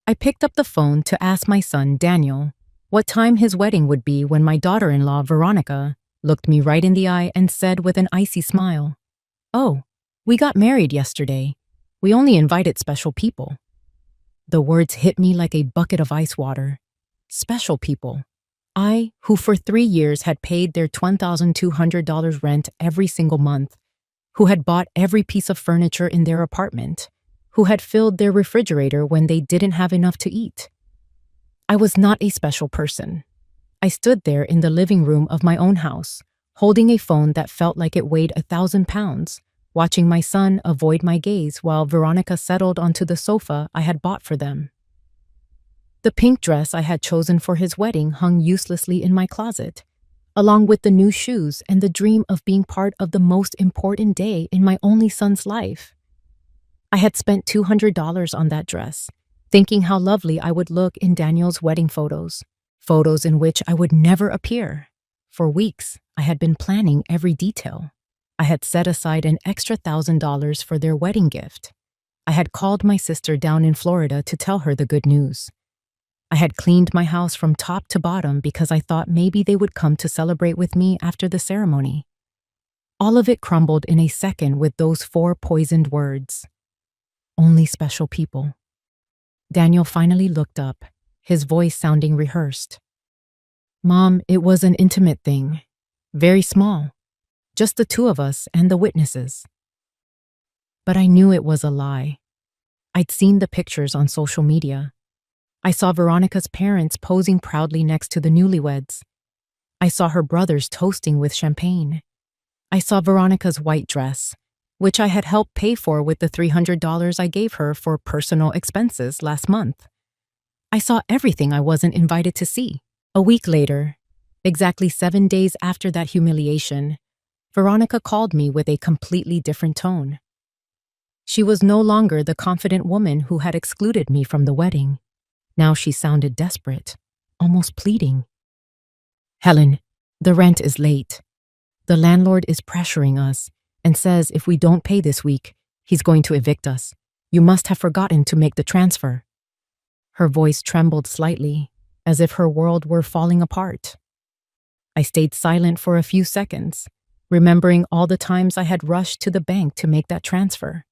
I picked up the phone to ask my son, Daniel, what time his wedding would be when my daughter-in-law, Veronica, looked me right in the eye and said with an icy smile, "Oh, we got married yesterday. We only invited special people." The words hit me like a bucket of ice water. Special people. I, who for 3 years had paid their $1,200 rent every single month, who had bought every piece of furniture in their apartment, who had filled their refrigerator when they didn't have enough to eat. I was not a special person. I stood there in the living room of my own house, holding a phone that felt like it weighed 1,000 pounds, watching my son avoid my gaze while Veronica settled onto the sofa I had bought for them. The pink dress I had chosen for his wedding hung uselessly in my closet, along with the new shoes and the dream of being part of the most important day in my only son's life. I had spent $200 on that dress, thinking how lovely I would look in Daniel's wedding photos in which I would never appear. For weeks, I had been planning every detail. I had set aside an extra $1,000 for their wedding gift. I had called my sister down in Florida to tell her the good news. I had cleaned my house from top to bottom because I thought maybe they would come to celebrate with me after the ceremony. All of it crumbled in a second with those 4 poisoned words. Only special people. Daniel finally looked up, his voice sounding rehearsed. "Mom, it was an intimate thing. Very small. Just the 2 of us and the witnesses." But I knew it was a lie. I'd seen the pictures on social media. I saw Veronica's parents posing proudly next to the newlyweds. I saw her brothers toasting with champagne. I saw Veronica's white dress, which I had helped pay for with the $300 I gave her for personal expenses last month. I saw everything I wasn't invited to see. A week later, exactly 7 days after that humiliation, Veronica called me with a completely different tone. She was no longer the confident woman who had excluded me from the wedding. Now she sounded desperate, almost pleading. "Helen, the rent is late. The landlord is pressuring us and says if we don't pay this week, he's going to evict us. You must have forgotten to make the transfer." Her voice trembled slightly, as if her world were falling apart. I stayed silent for a few seconds, remembering all the times I had rushed to the bank to make that transfer.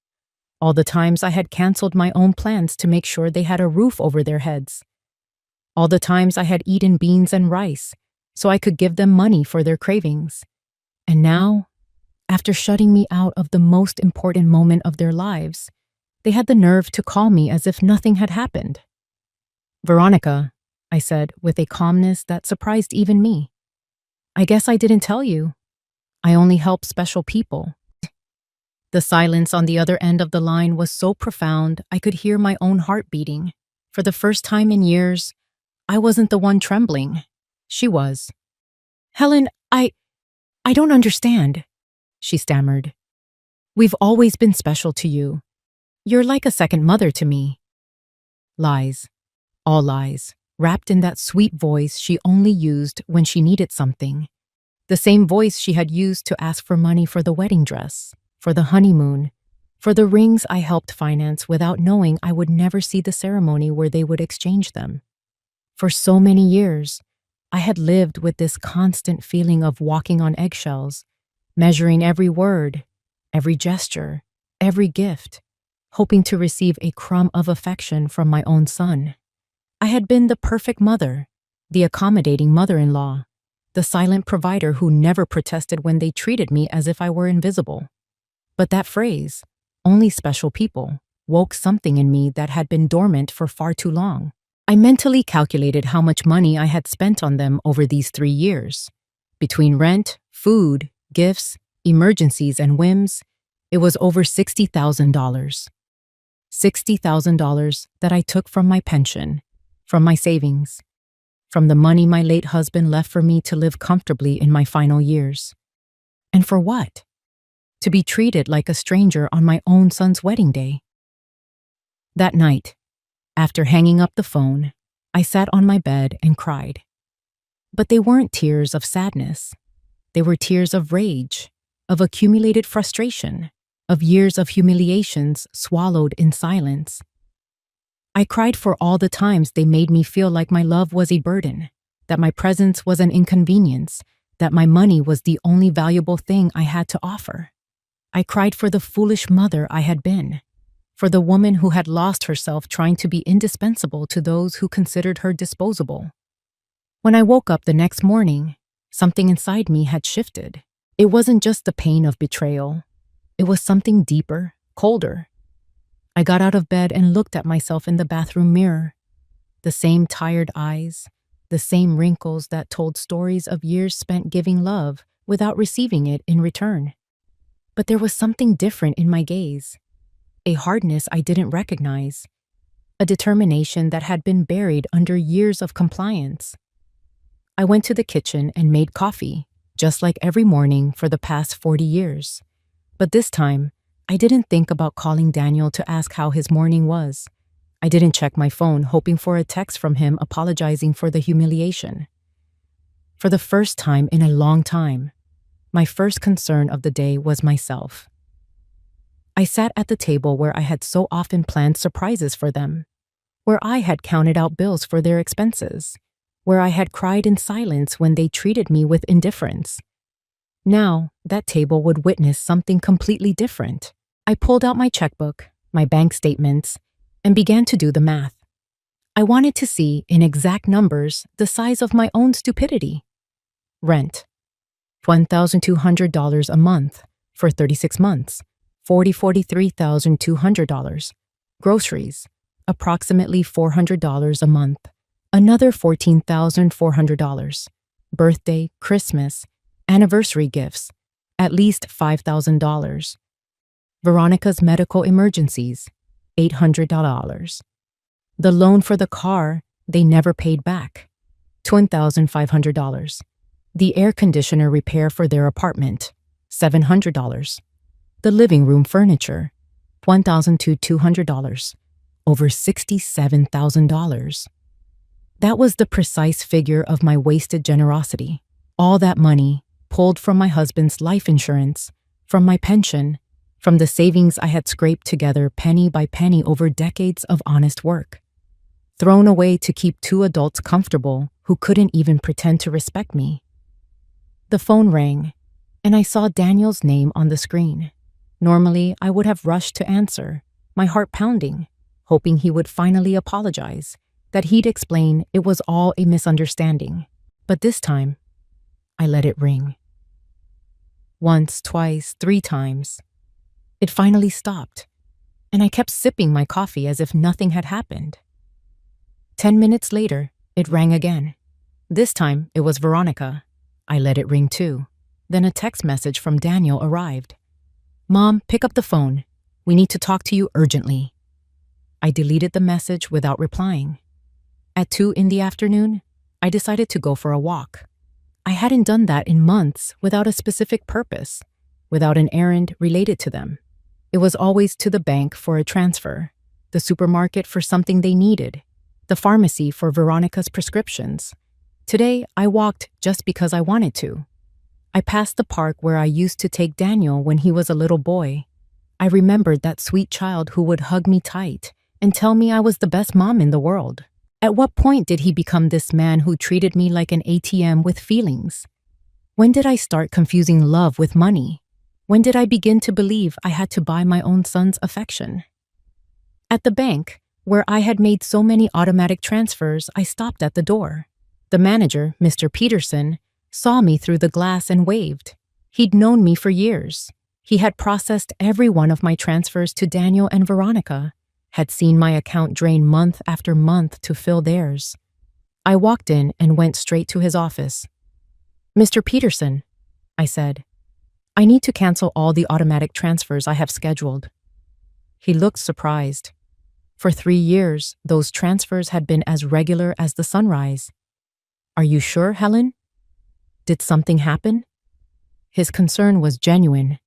All the times I had canceled my own plans to make sure they had a roof over their heads. All the times I had eaten beans and rice so I could give them money for their cravings. And now, after shutting me out of the most important moment of their lives, they had the nerve to call me as if nothing had happened. "Veronica," I said with a calmness that surprised even me, "I guess I didn't tell you. I only help special people." The silence on the other end of the line was so profound I could hear my own heart beating. For the first time in years, I wasn't the one trembling. She was. "Helen, I don't understand," she stammered. "We've always been special to you. You're like a second mother to me." Lies. All lies, wrapped in that sweet voice she only used when she needed something. The same voice she had used to ask for money for the wedding dress, for the honeymoon, for the rings I helped finance without knowing I would never see the ceremony where they would exchange them. For so many years, I had lived with this constant feeling of walking on eggshells, measuring every word, every gesture, every gift, hoping to receive a crumb of affection from my own son. I had been the perfect mother, the accommodating mother-in-law, the silent provider who never protested when they treated me as if I were invisible. But that phrase, "only special people," woke something in me that had been dormant for far too long. I mentally calculated how much money I had spent on them over these 3 years. Between rent, food, gifts, emergencies, and whims, it was over $60,000. $60,000 that I took from my pension, from my savings, from the money my late husband left for me to live comfortably in my final years. And for what? To be treated like a stranger on my own son's wedding day. That night, after hanging up the phone, I sat on my bed and cried. But they weren't tears of sadness. They were tears of rage, of accumulated frustration, of years of humiliations swallowed in silence. I cried for all the times they made me feel like my love was a burden, that my presence was an inconvenience, that my money was the only valuable thing I had to offer. I cried for the foolish mother I had been, for the woman who had lost herself trying to be indispensable to those who considered her disposable. When I woke up the next morning, something inside me had shifted. It wasn't just the pain of betrayal. It was something deeper, colder. I got out of bed and looked at myself in the bathroom mirror. The same tired eyes, the same wrinkles that told stories of years spent giving love without receiving it in return. But there was something different in my gaze, a hardness I didn't recognize, a determination that had been buried under years of compliance. I went to the kitchen and made coffee, just like every morning for the past 40 years. But this time, I didn't think about calling Daniel to ask how his morning was. I didn't check my phone, hoping for a text from him apologizing for the humiliation. For the first time in a long time, my first concern of the day was myself. I sat at the table where I had so often planned surprises for them, where I had counted out bills for their expenses, where I had cried in silence when they treated me with indifference. Now, that table would witness something completely different. I pulled out my checkbook, my bank statements, and began to do the math. I wanted to see, in exact numbers, the size of my own stupidity. Rent, $1,200 a month for 36 months, $43,200. Groceries, approximately $400 a month, another $14,400. Birthday, Christmas, anniversary gifts, at least $5,000. Veronica's medical emergencies, $800. The loan for the car they never paid back, $2,500. The air conditioner repair for their apartment, $700. The living room furniture, $1,200. Over $67,000. That was the precise figure of my wasted generosity. All that money, pulled from my husband's life insurance, from my pension, from the savings I had scraped together penny by penny over decades of honest work. Thrown away to keep two adults comfortable who couldn't even pretend to respect me. The phone rang, and I saw Daniel's name on the screen. Normally, I would have rushed to answer, my heart pounding, hoping he would finally apologize, that he'd explain it was all a misunderstanding. But this time, I let it ring. Once, twice, 3 times. It finally stopped, and I kept sipping my coffee as if nothing had happened. 10 minutes later, it rang again. This time, it was Veronica. I let it ring too. Then a text message from Daniel arrived. "Mom, pick up the phone. We need to talk to you urgently." I deleted the message without replying. At 2 in the afternoon, I decided to go for a walk. I hadn't done that in months without a specific purpose, without an errand related to them. It was always to the bank for a transfer, the supermarket for something they needed, the pharmacy for Veronica's prescriptions. Today, I walked just because I wanted to. I passed the park where I used to take Daniel when he was a little boy. I remembered that sweet child who would hug me tight and tell me I was the best mom in the world. At what point did he become this man who treated me like an ATM with feelings? When did I start confusing love with money? When did I begin to believe I had to buy my own son's affection? At the bank, where I had made so many automatic transfers, I stopped at the door. The manager, Mr. Peterson, saw me through the glass and waved. He'd known me for years. He had processed every one of my transfers to Daniel and Veronica, had seen my account drain month after month to fill theirs. I walked in and went straight to his office. "Mr. Peterson," I said, "I need to cancel all the automatic transfers I have scheduled." He looked surprised. For 3 years, those transfers had been as regular as the sunrise. "Are you sure, Helen? Did something happen?" His concern was genuine,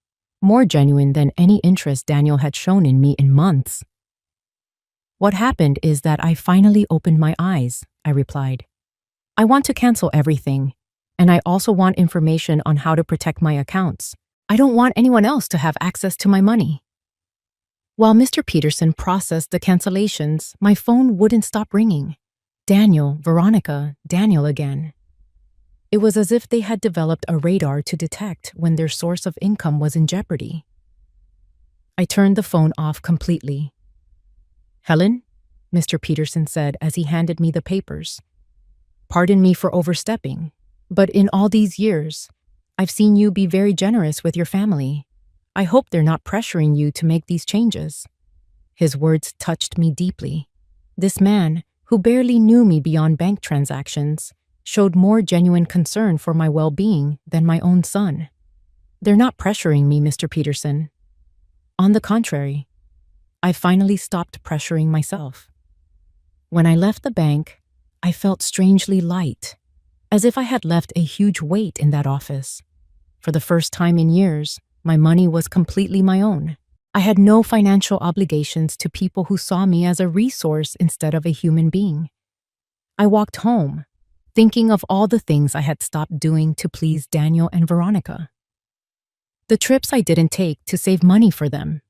more genuine than any interest Daniel had shown in me in months. "What happened is that I finally opened my eyes," I replied. "I want to cancel everything, and I also want information on how to protect my accounts. I don't want anyone else to have access to my money." While Mr. Peterson processed the cancellations, my phone wouldn't stop ringing. Daniel, Veronica, Daniel again. It was as if they had developed a radar to detect when their source of income was in jeopardy. I turned the phone off completely. "Helen?" Mr. Peterson said as he handed me the papers. "Pardon me for overstepping, but in all these years, I've seen you be very generous with your family. I hope they're not pressuring you to make these changes." His words touched me deeply. This man, who barely knew me beyond bank transactions, showed more genuine concern for my well-being than my own son. "They're not pressuring me, Mr. Peterson. On the contrary, I finally stopped pressuring myself." When I left the bank, I felt strangely light, as if I had left a huge weight in that office. For the first time in years, my money was completely my own. I had no financial obligations to people who saw me as a resource instead of a human being. I walked home, thinking of all the things I had stopped doing to please Daniel and Veronica. The trips I didn't take to save money for them.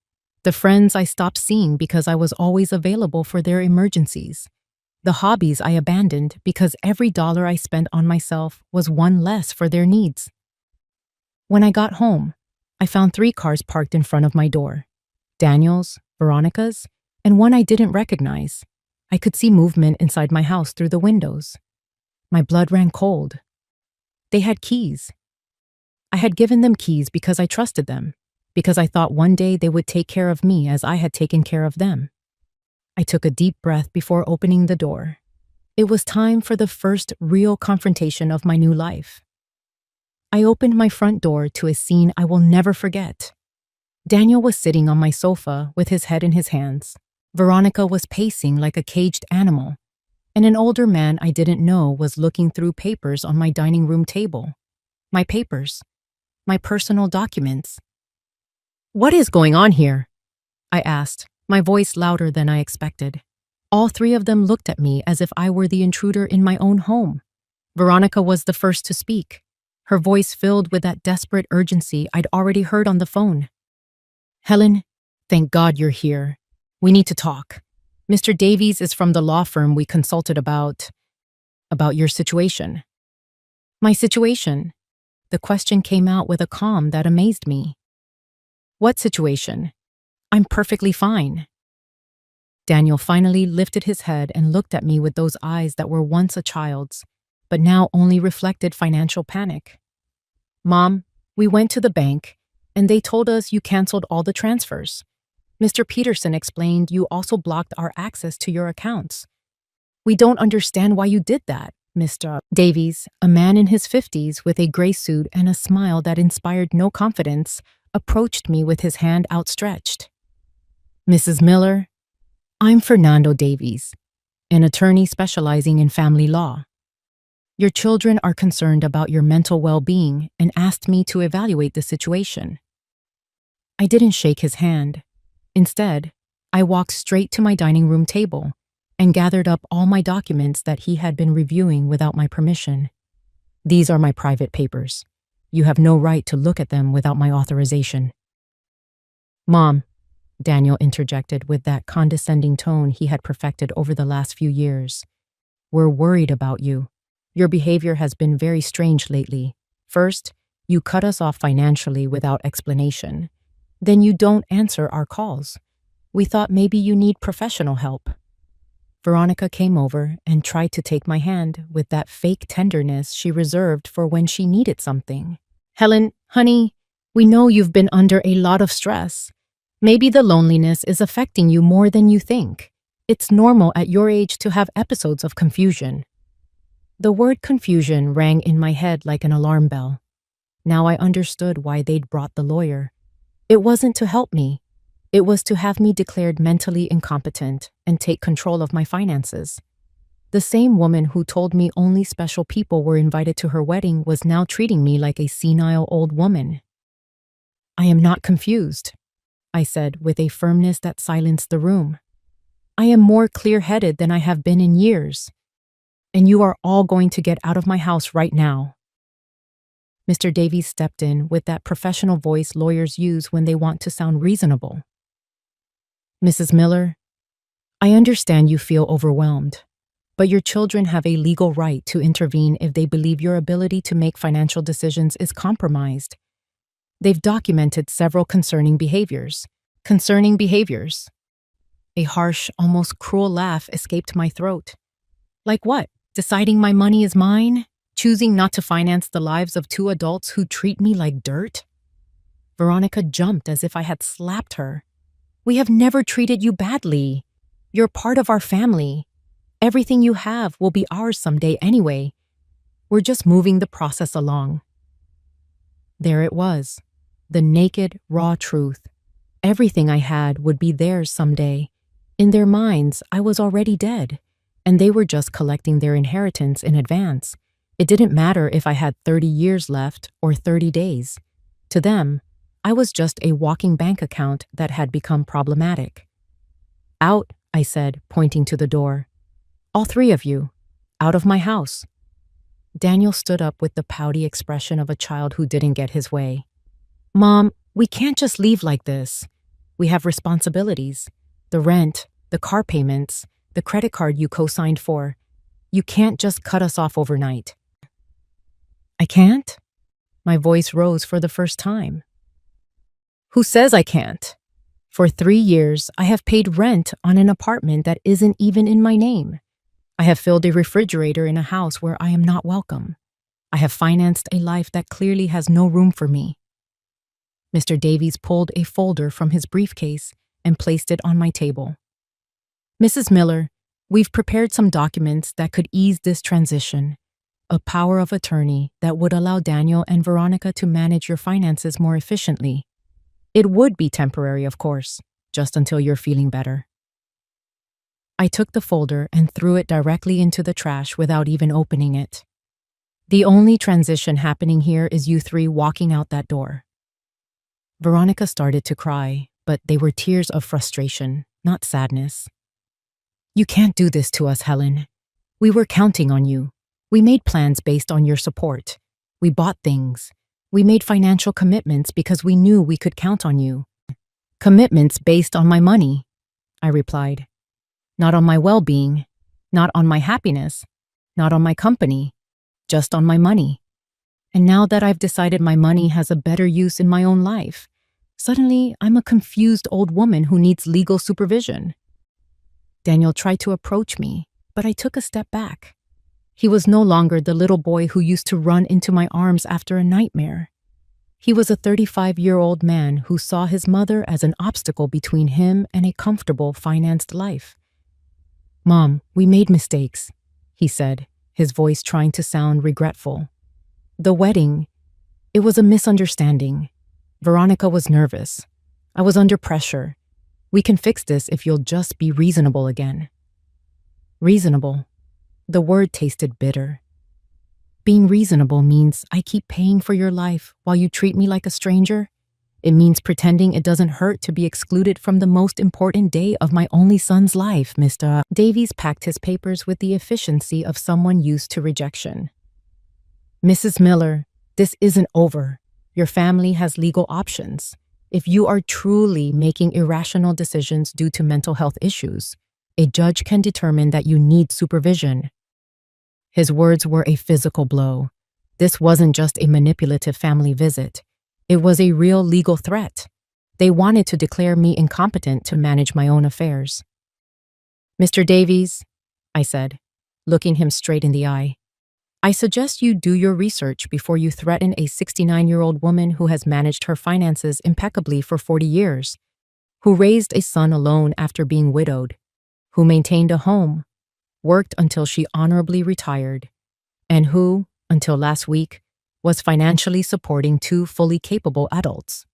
The friends I stopped seeing because I was always available for their emergencies. The hobbies I abandoned because every dollar I spent on myself was one less for their needs. When I got home, I found 3 cars parked in front of my door. Daniel's, Veronica's, and one I didn't recognize. I could see movement inside my house through the windows. My blood ran cold. They had keys. I had given them keys because I trusted them, because I thought one day they would take care of me as I had taken care of them. I took a deep breath before opening the door. It was time for the first real confrontation of my new life. I opened my front door to a scene I will never forget. Daniel was sitting on my sofa with his head in his hands. Veronica was pacing like a caged animal, and an older man I didn't know was looking through papers on my dining room table. My papers. My personal documents. "What is going on here?" I asked, my voice louder than I expected. All 3 of them looked at me as if I were the intruder in my own home. Veronica was the first to speak, her voice filled with that desperate urgency I'd already heard on the phone. "Helen, thank God you're here. We need to talk. Mr. Davies is from the law firm we consulted about your situation." "My situation?" The question came out with a calm that amazed me. "What situation? I'm perfectly fine." Daniel finally lifted his head and looked at me with those eyes that were once a child's, but now only reflected financial panic. "Mom, we went to the bank, and they told us you canceled all the transfers. Mr. Peterson explained you also blocked our access to your accounts. We don't understand why you did that." Mr. Davies, a man in his 50s with a gray suit and a smile that inspired no confidence, approached me with his hand outstretched. "Mrs. Miller, I'm Fernando Davies, an attorney specializing in family law. Your children are concerned about your mental well-being and asked me to evaluate the situation." I didn't shake his hand. Instead, I walked straight to my dining room table and gathered up all my documents that he had been reviewing without my permission. "These are my private papers. You have no right to look at them without my authorization." "Mom," Daniel interjected with that condescending tone he had perfected over the last few years, "we're worried about you. Your behavior has been very strange lately. First, you cut us off financially without explanation. Then you don't answer our calls. We thought maybe you need professional help." Veronica came over and tried to take my hand with that fake tenderness she reserved for when she needed something. "Helen, honey, we know you've been under a lot of stress. Maybe the loneliness is affecting you more than you think. It's normal at your age to have episodes of confusion." The word confusion rang in my head like an alarm bell. Now I understood why they'd brought the lawyer. It wasn't to help me. It was to have me declared mentally incompetent and take control of my finances. The same woman who told me only special people were invited to her wedding was now treating me like a senile old woman. "I am not confused," I said with a firmness that silenced the room. "I am more clear-headed than I have been in years. And you are all going to get out of my house right now." Mr. Davies stepped in with that professional voice lawyers use when they want to sound reasonable. Mrs. Miller, I understand you feel overwhelmed, but your children have a legal right to intervene if they believe your ability to make financial decisions is compromised. They've documented several concerning behaviors. Concerning behaviors. A harsh, almost cruel laugh escaped my throat. Like what? Deciding my money is mine? Choosing not to finance the lives of two adults who treat me like dirt? Veronica jumped as if I had slapped her. We have never treated you badly. You're part of our family. Everything you have will be ours someday anyway. We're just moving the process along. There it was, the naked, raw truth. Everything I had would be theirs someday. In their minds, I was already dead, and they were just collecting their inheritance in advance. It didn't matter if I had 30 years left or 30 days. To them, I was just a walking bank account that had become problematic. Out, I said, pointing to the door. All three of you, out of my house. Daniel stood up with the pouty expression of a child who didn't get his way. Mom, we can't just leave like this. We have responsibilities. The rent, the car payments, the credit card you co-signed for. You can't just cut us off overnight. I can't? My voice rose for the first time. Who says I can't? For 3 years, I have paid rent on an apartment that isn't even in my name. I have filled a refrigerator in a house where I am not welcome. I have financed a life that clearly has no room for me. Mr. Davies pulled a folder from his briefcase and placed it on my table. Mrs. Miller, we've prepared some documents that could ease this transition. A power of attorney that would allow Daniel and Veronica to manage your finances more efficiently. It would be temporary, of course, just until you're feeling better. I took the folder and threw it directly into the trash without even opening it. The only transition happening here is you three walking out that door. Veronica started to cry, but they were tears of frustration, not sadness. You can't do this to us, Helen. We were counting on you. We made plans based on your support. We bought things. We made financial commitments because we knew we could count on you. Commitments based on my money, I replied. Not on my well-being, not on my happiness, not on my company, just on my money. And now that I've decided my money has a better use in my own life, suddenly I'm a confused old woman who needs legal supervision. Daniel tried to approach me, but I took a step back. He was no longer the little boy who used to run into my arms after a nightmare. He was a 35-year-old man who saw his mother as an obstacle between him and a comfortable, financed life. Mom, we made mistakes, he said, his voice trying to sound regretful. The wedding, it was a misunderstanding. Veronica was nervous. I was under pressure. We can fix this if you'll just be reasonable again. Reasonable. The word tasted bitter. Being reasonable means I keep paying for your life while you treat me like a stranger. It means pretending it doesn't hurt to be excluded from the most important day of my only son's life, Mr. Davies packed his papers with the efficiency of someone used to rejection. Mrs. Miller, this isn't over. Your family has legal options. If you are truly making irrational decisions due to mental health issues, a judge can determine that you need supervision. His words were a physical blow. This wasn't just a manipulative family visit. It was a real legal threat. They wanted to declare me incompetent to manage my own affairs. Mr. Davies, I said, looking him straight in the eye, I suggest you do your research before you threaten a 69-year-old woman who has managed her finances impeccably for 40 years, who raised a son alone after being widowed, who maintained a home, worked until she honorably retired, and who, until last week, was financially supporting two fully capable adults.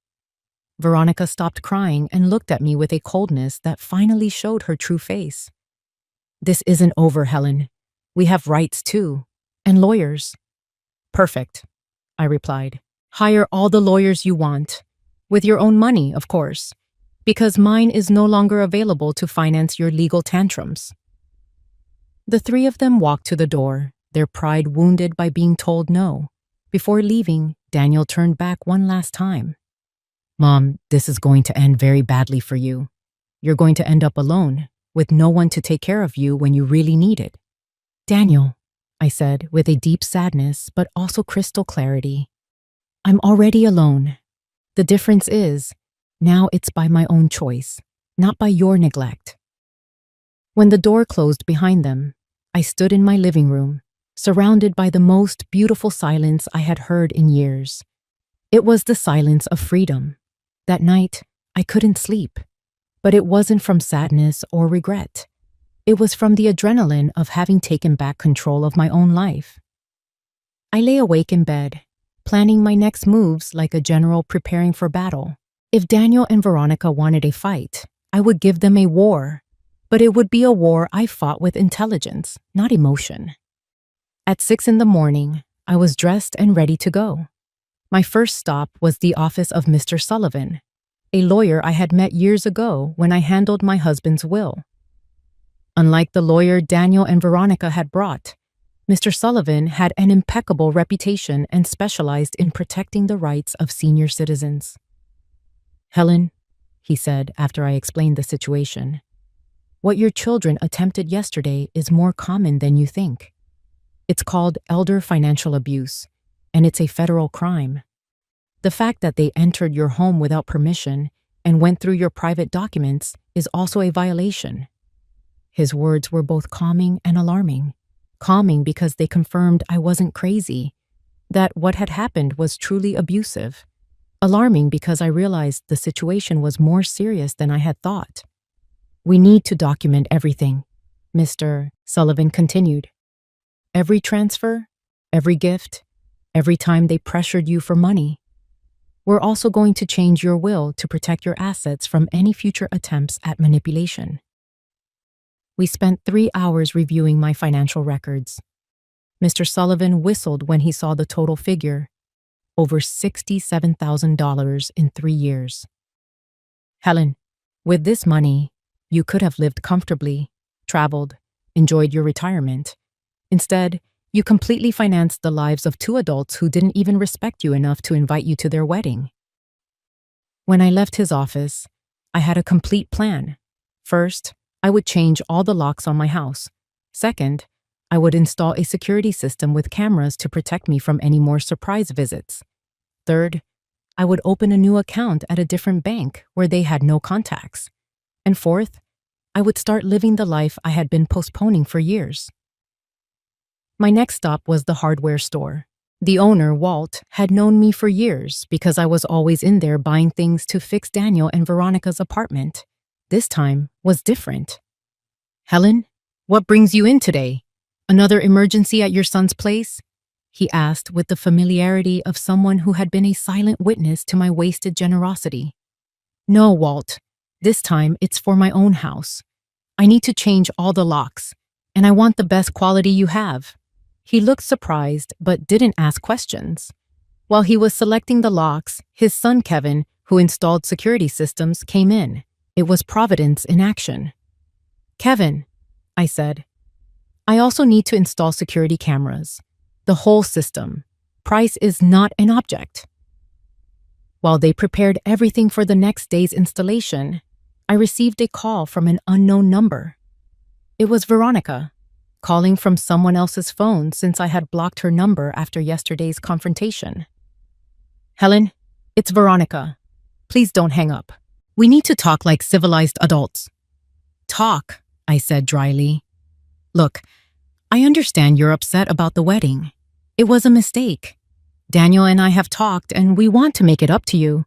Veronica stopped crying and looked at me with a coldness that finally showed her true face. This isn't over, Helen. We have rights too, and lawyers. Perfect, I replied. Hire all the lawyers you want, with your own money, of course, because mine is no longer available to finance your legal tantrums. The three of them walked to the door, their pride wounded by being told no. Before leaving, Daniel turned back one last time. Mom, this is going to end very badly for you. You're going to end up alone, with no one to take care of you when you really need it. Daniel, I said with a deep sadness but also crystal clarity, I'm already alone. The difference is, now it's by my own choice, not by your neglect. When the door closed behind them, I stood in my living room, surrounded by the most beautiful silence I had heard in years. It was the silence of freedom. That night, I couldn't sleep, but it wasn't from sadness or regret. It was from the adrenaline of having taken back control of my own life. I lay awake in bed, planning my next moves like a general preparing for battle. If Daniel and Veronica wanted a fight, I would give them a war, but it would be a war I fought with intelligence, not emotion. At 6 in the morning, I was dressed and ready to go. My first stop was the office of Mr. Sullivan, a lawyer I had met years ago when I handled my husband's will. Unlike the lawyer Daniel and Veronica had brought, Mr. Sullivan had an impeccable reputation and specialized in protecting the rights of senior citizens. Helen, he said after I explained the situation, what your children attempted yesterday is more common than you think. It's called elder financial abuse, and it's a federal crime. The fact that they entered your home without permission and went through your private documents is also a violation. His words were both calming and alarming. Calming because they confirmed I wasn't crazy, that what had happened was truly abusive. Alarming because I realized the situation was more serious than I had thought. We need to document everything, Mr. Sullivan continued. Every transfer, every gift, every time they pressured you for money. We're also going to change your will to protect your assets from any future attempts at manipulation. We spent 3 hours reviewing my financial records. Mr. Sullivan whistled when he saw the total figure, over $67,000 in 3 years. Helen, with this money, you could have lived comfortably, traveled, enjoyed your retirement. Instead, you completely financed the lives of 2 adults who didn't even respect you enough to invite you to their wedding. When I left his office, I had a complete plan. First, I would change all the locks on my house. Second, I would install a security system with cameras to protect me from any more surprise visits. Third, I would open a new account at a different bank where they had no contacts. And fourth, I would start living the life I had been postponing for years. My next stop was the hardware store. The owner, Walt, had known me for years because I was always in there buying things to fix Daniel and Veronica's apartment. This time was different. Helen, what brings you in today? Another emergency at your son's place? He asked with the familiarity of someone who had been a silent witness to my wasted generosity. No, Walt. This time it's for my own house. I need to change all the locks, and I want the best quality you have. He looked surprised but didn't ask questions. While he was selecting the locks, his son Kevin, who installed security systems, came in. It was Providence in action. Kevin, I said, I also need to install security cameras. The whole system. Price is not an object. While they prepared everything for the next day's installation, I received a call from an unknown number. It was Veronica, calling from someone else's phone since I had blocked her number after yesterday's confrontation. Helen, it's Veronica. Please don't hang up. We need to talk like civilized adults. Talk, I said dryly. Look, I understand you're upset about the wedding. It was a mistake. Daniel and I have talked and we want to make it up to you.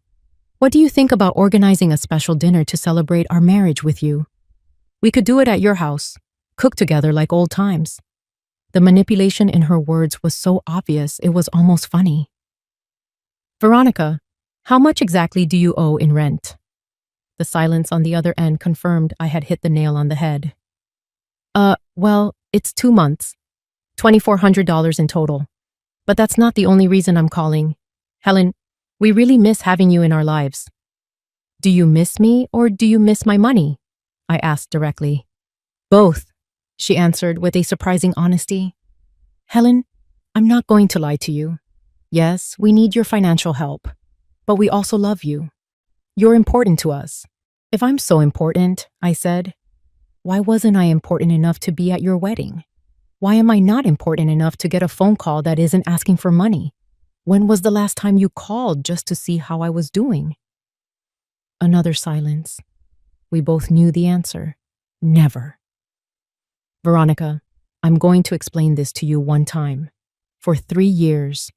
What do you think about organizing a special dinner to celebrate our marriage with you? We could do it at your house, cook together like old times. The manipulation in her words was so obvious it was almost funny. Veronica, how much exactly do you owe in rent? The silence on the other end confirmed I had hit the nail on the head. Well, it's 2 months. $2,400 in total. But that's not the only reason I'm calling. Helen, we really miss having you in our lives. Do you miss me or do you miss my money? I asked directly. Both, she answered with a surprising honesty. Helen, I'm not going to lie to you. Yes, we need your financial help, but we also love you. You're important to us. If I'm so important, I said, why wasn't I important enough to be at your wedding? Why am I not important enough to get a phone call that isn't asking for money? When was the last time you called just to see how I was doing? Another silence. We both knew the answer. Never. Veronica, I'm going to explain this to you one time. For 3 years,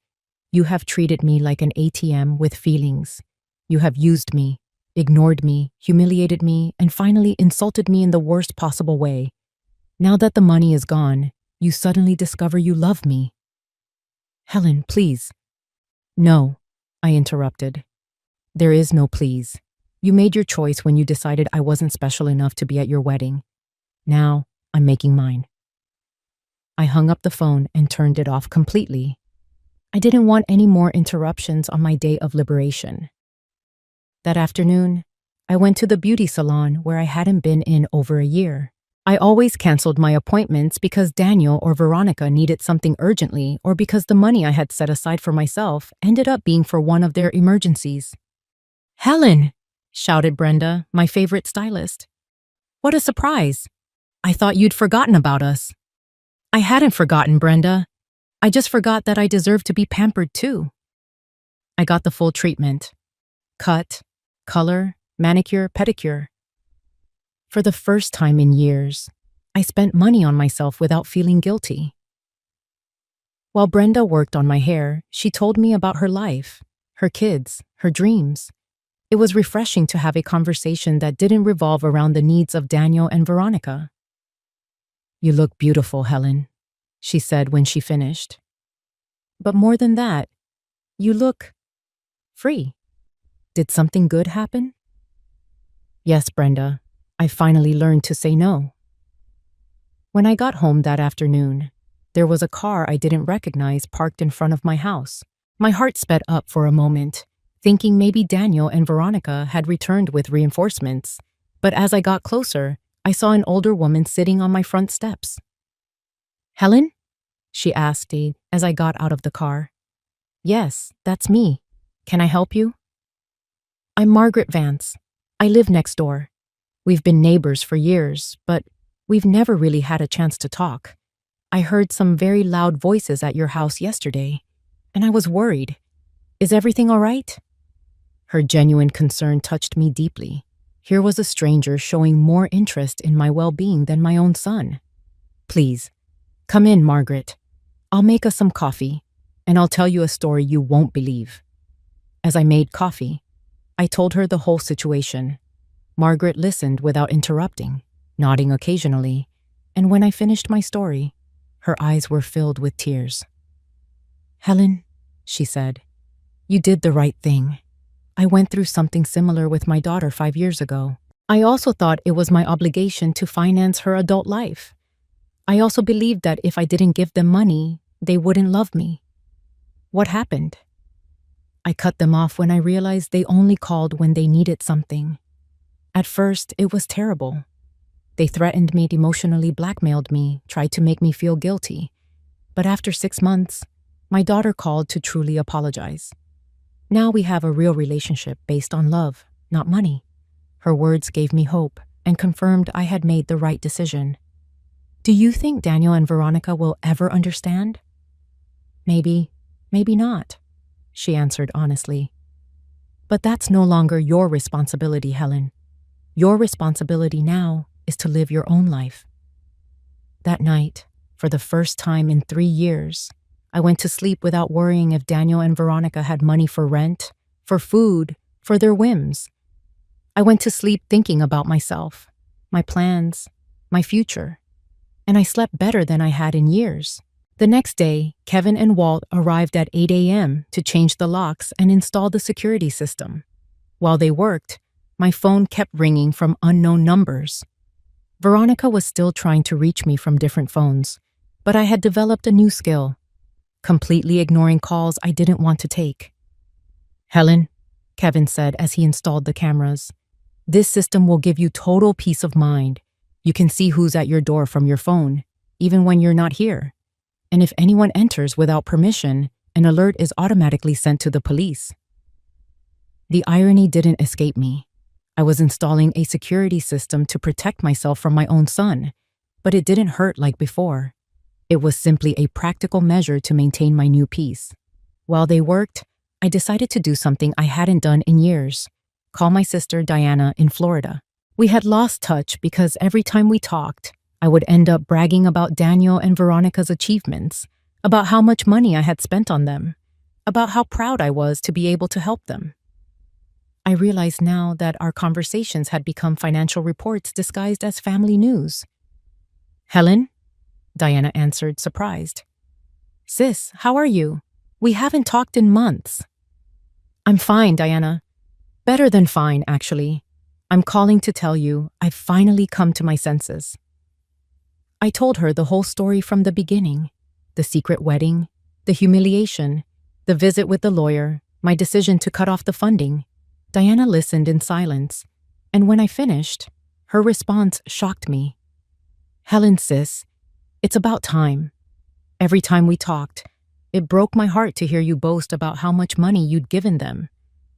you have treated me like an ATM with feelings. You have used me, ignored me, humiliated me, and finally insulted me in the worst possible way. Now that the money is gone, you suddenly discover you love me. Helen, please. No, I interrupted. There is no please. You made your choice when you decided I wasn't special enough to be at your wedding. Now, I'm making mine. I hung up the phone and turned it off completely. I didn't want any more interruptions on my day of liberation. That afternoon, I went to the beauty salon where I hadn't been in over a year. I always canceled my appointments because Daniel or Veronica needed something urgently or because the money I had set aside for myself ended up being for one of their emergencies. Helen! Shouted Brenda, my favorite stylist. What a surprise! I thought you'd forgotten about us. I hadn't forgotten, Brenda. I just forgot that I deserved to be pampered too. I got the full treatment. Cut, color, manicure, pedicure. For the first time in years, I spent money on myself without feeling guilty. While Brenda worked on my hair, she told me about her life, her kids, her dreams. It was refreshing to have a conversation that didn't revolve around the needs of Daniel and Veronica. You look beautiful, Helen, she said when she finished. But more than that, you look free. Did something good happen? Yes, Brenda. I finally learned to say no. When I got home that afternoon, there was a car I didn't recognize parked in front of my house. My heart sped up for a moment, thinking maybe Daniel and Veronica had returned with reinforcements. But as I got closer, I saw an older woman sitting on my front steps. Helen? She asked as I got out of the car. Yes, that's me. Can I help you? I'm Margaret Vance. I live next door. We've been neighbors for years, but we've never really had a chance to talk. I heard some very loud voices at your house yesterday, and I was worried. Is everything all right? Her genuine concern touched me deeply. Here was a stranger showing more interest in my well-being than my own son. Please, come in, Margaret. I'll make us some coffee, and I'll tell you a story you won't believe. As I made coffee, I told her the whole situation. Margaret listened without interrupting, nodding occasionally, and when I finished my story, her eyes were filled with tears. Helen, she said, you did the right thing. I went through something similar with my daughter 5 years ago. I also thought it was my obligation to finance her adult life. I also believed that if I didn't give them money, they wouldn't love me. What happened? I cut them off when I realized they only called when they needed something. At first, it was terrible. They threatened me, emotionally blackmailed me, tried to make me feel guilty. But after 6 months, my daughter called to truly apologize. Now we have a real relationship based on love, not money. Her words gave me hope and confirmed I had made the right decision. Do you think Daniel and Veronica will ever understand? Maybe, maybe not, she answered honestly. But that's no longer your responsibility, Helen. Your responsibility now is to live your own life. That night, for the first time in 3 years, I went to sleep without worrying if Daniel and Veronica had money for rent, for food, for their whims. I went to sleep thinking about myself, my plans, my future, and I slept better than I had in years. The next day, Kevin and Walt arrived at 8 a.m. to change the locks and install the security system. While they worked, my phone kept ringing from unknown numbers. Veronica was still trying to reach me from different phones, but I had developed a new skill, completely ignoring calls I didn't want to take. Helen, Kevin said as he installed the cameras, this system will give you total peace of mind. You can see who's at your door from your phone, even when you're not here. And if anyone enters without permission, an alert is automatically sent to the police. The irony didn't escape me. I was installing a security system to protect myself from my own son, but it didn't hurt like before. It was simply a practical measure to maintain my new peace. While they worked, I decided to do something I hadn't done in years: call my sister Diana in Florida. We had lost touch because every time we talked, I would end up bragging about Daniel and Veronica's achievements, about how much money I had spent on them, about how proud I was to be able to help them. I realized now that our conversations had become financial reports disguised as family news. "Helen?" Diana answered, surprised. "Sis, how are you? We haven't talked in months." "I'm fine, Diana. Better than fine, actually. I'm calling to tell you I've finally come to my senses." I told her the whole story from the beginning: the secret wedding, the humiliation, the visit with the lawyer, my decision to cut off the funding. Diana listened in silence, and when I finished, her response shocked me. "Helen, sis, it's about time. Every time we talked, it broke my heart to hear you boast about how much money you'd given them,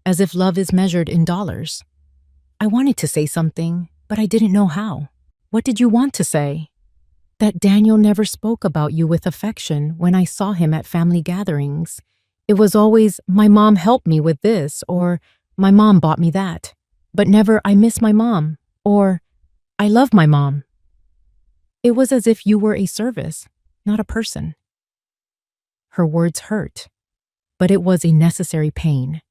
as if love is measured in dollars." I wanted to say something, but I didn't know how. "What did you want to say?" "That Daniel never spoke about you with affection when I saw him at family gatherings. It was always, 'My mom helped me with this,' or 'My mom bought me that,' but never, 'I miss my mom,' or 'I love my mom.' It was as if you were a service, not a person." Her words hurt, but it was a necessary pain,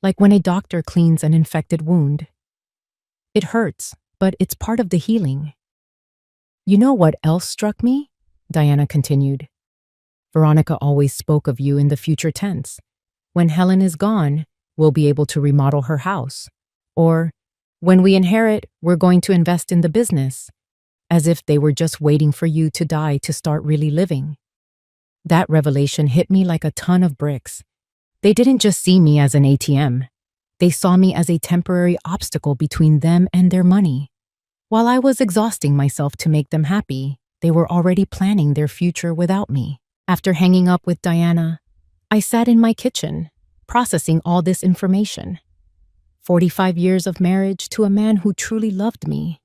like when a doctor cleans an infected wound. It hurts, but it's part of the healing. "You know what else struck me?" Diana continued. "Veronica always spoke of you in the future tense. When Helen is gone, we'll be able to remodel her house. Or, when we inherit, we're going to invest in the business. As if they were just waiting for you to die to start really living." That revelation hit me like a ton of bricks. They didn't just see me as an ATM. They saw me as a temporary obstacle between them and their money. While I was exhausting myself to make them happy, they were already planning their future without me. After hanging up with Diana, I sat in my kitchen, processing all this information. 45 years of marriage to a man who truly loved me.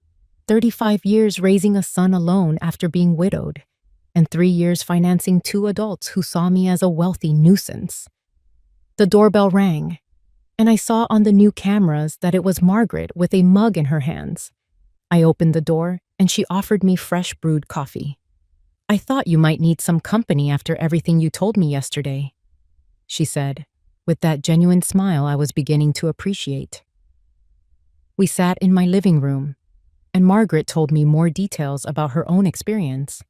35 years raising a son alone after being widowed, and 3 years financing 2 adults who saw me as a wealthy nuisance. The doorbell rang, and I saw on the new cameras that it was Margaret with a mug in her hands. I opened the door, and she offered me fresh brewed coffee. "I thought you might need some company after everything you told me yesterday," she said, with that genuine smile I was beginning to appreciate. We sat in my living room, and Margaret told me more details about her own experience.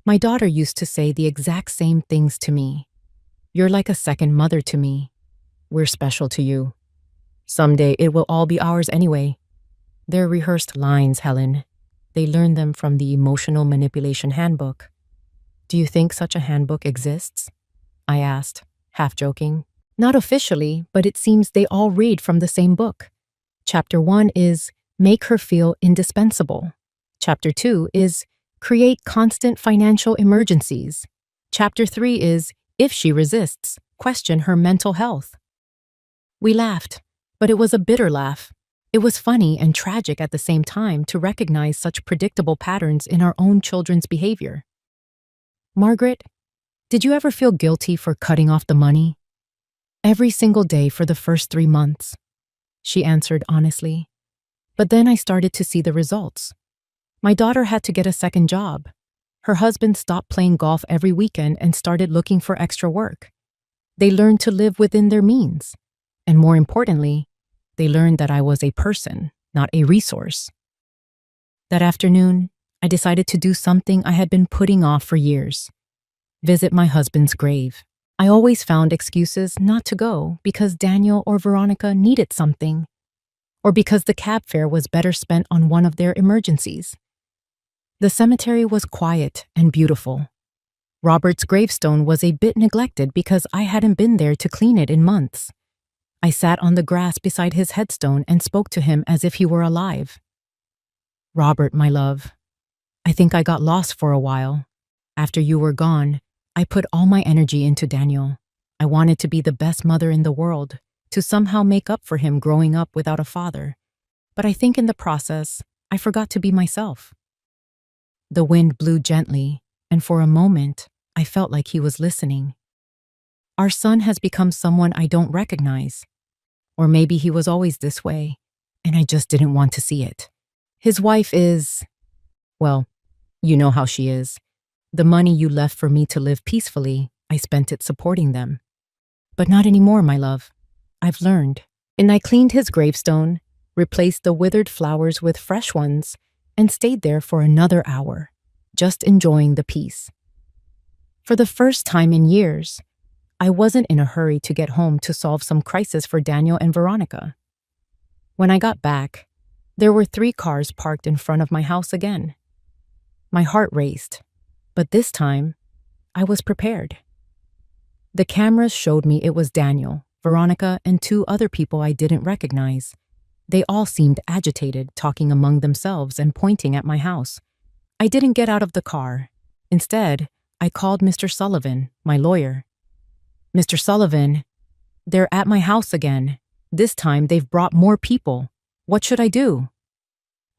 "My daughter used to say the exact same things to me. 'You're like a second mother to me. We're special to you. Someday it will all be ours anyway.' They're rehearsed lines, Helen. They learned them from the Emotional Manipulation Handbook." "Do you think such a handbook exists?" I asked, half joking. "Not officially, but it seems they all read from the same book. Chapter 1 is Make Her Feel Indispensable. Chapter 2 is Create Constant Financial Emergencies. Chapter 3 is If She Resists, Question Her Mental Health." We laughed, but it was a bitter laugh. It was funny and tragic at the same time to recognize such predictable patterns in our own children's behavior. "Margaret, did you ever feel guilty for cutting off the money?" "Every single day for the first 3 months," she answered honestly. "But then I started to see the results. My daughter had to get a second job. Her husband stopped playing golf every weekend and started looking for extra work. They learned to live within their means. And more importantly, they learned that I was a person, not a resource." That afternoon, I decided to do something I had been putting off for years: visit my husband's grave. I always found excuses not to go because Daniel or Veronica needed something, or because the cab fare was better spent on one of their emergencies. The cemetery was quiet and beautiful. Robert's gravestone was a bit neglected because I hadn't been there to clean it in months. I sat on the grass beside his headstone and spoke to him as if he were alive. "Robert, my love, I think I got lost for a while. After you were gone, I put all my energy into Daniel. I wanted to be the best mother in the world, to somehow make up for him growing up without a father. But I think in the process, I forgot to be myself. The wind blew gently, and for a moment, I felt like he was listening. Our son has become someone I don't recognize. Or maybe he was always this way, and I just didn't want to see it. His wife is, well, you know how she is. The money you left for me to live peacefully, I spent it supporting them. But not anymore, my love. I've learned. And I cleaned his gravestone, replaced the withered flowers with fresh ones, and stayed there for another hour, just enjoying the peace. For the first time in years, I wasn't in a hurry to get home to solve some crisis for Daniel and Veronica. When I got back, there were 3 cars parked in front of my house again. My heart raced, but this time, I was prepared. The cameras showed me it was Daniel, Veronica, and 2 other people I didn't recognize. They all seemed agitated, talking among themselves and pointing at my house. I didn't get out of the car. Instead, I called Mr. Sullivan, my lawyer. Mr. Sullivan, they're at my house again. This time they've brought more people. What should I do?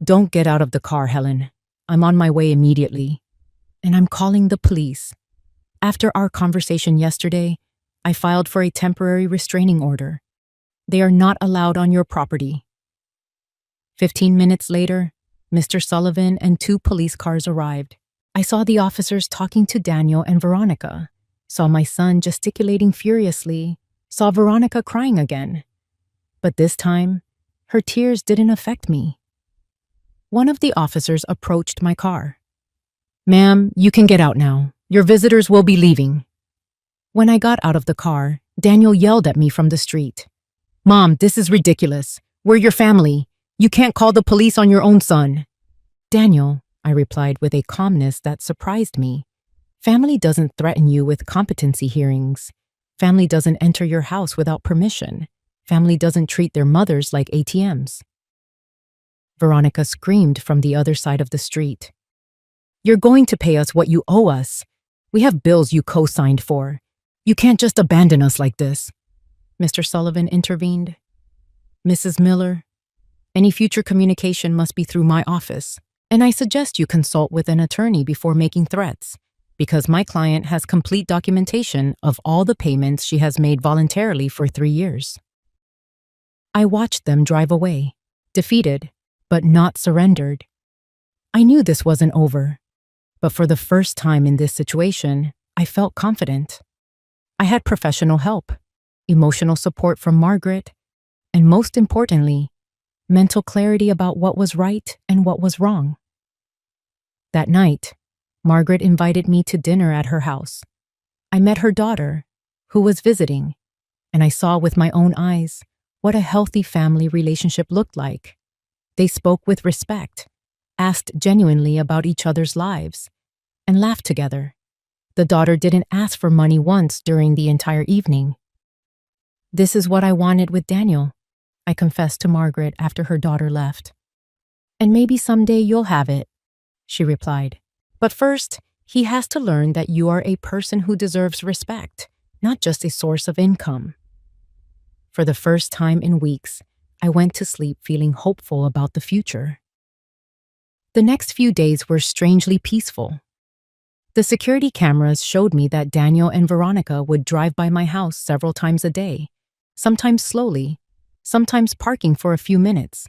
Don't get out of the car, Helen. I'm on my way immediately. And I'm calling the police. After our conversation yesterday, I filed for a temporary restraining order. They are not allowed on your property. 15 minutes later, Mr. Sullivan and 2 police cars arrived. I saw the officers talking to Daniel and Veronica, saw my son gesticulating furiously, saw Veronica crying again. But this time, her tears didn't affect me. One of the officers approached my car. "Ma'am, you can get out now. Your visitors will be leaving." When I got out of the car, Daniel yelled at me from the street. "Mom, this is ridiculous. We're your family. You can't call the police on your own son." "Daniel," I replied with a calmness that surprised me, "family doesn't threaten you with competency hearings. Family doesn't enter your house without permission. Family doesn't treat their mothers like ATMs." Veronica screamed from the other side of the street. "You're going to pay us what you owe us. We have bills you co-signed for. You can't just abandon us like this." Mr. Sullivan intervened. "Mrs. Miller, any future communication must be through my office, and I suggest you consult with an attorney before making threats, because my client has complete documentation of all the payments she has made voluntarily for 3 years." I watched them drive away, defeated, but not surrendered. I knew this wasn't over, but for the first time in this situation, I felt confident. I had professional help, emotional support from Margaret, and most importantly, mental clarity about what was right and what was wrong. That night, Margaret invited me to dinner at her house. I met her daughter, who was visiting, and I saw with my own eyes what a healthy family relationship looked like. They spoke with respect, asked genuinely about each other's lives, and laughed together. The daughter didn't ask for money once during the entire evening. "This is what I wanted with Daniel," I confessed to Margaret after her daughter left. "And maybe someday you'll have it," she replied. "But first, he has to learn that you are a person who deserves respect, not just a source of income." For the first time in weeks, I went to sleep feeling hopeful about the future. The next few days were strangely peaceful. The security cameras showed me that Daniel and Veronica would drive by my house several times a day, sometimes slowly, sometimes parking for a few minutes,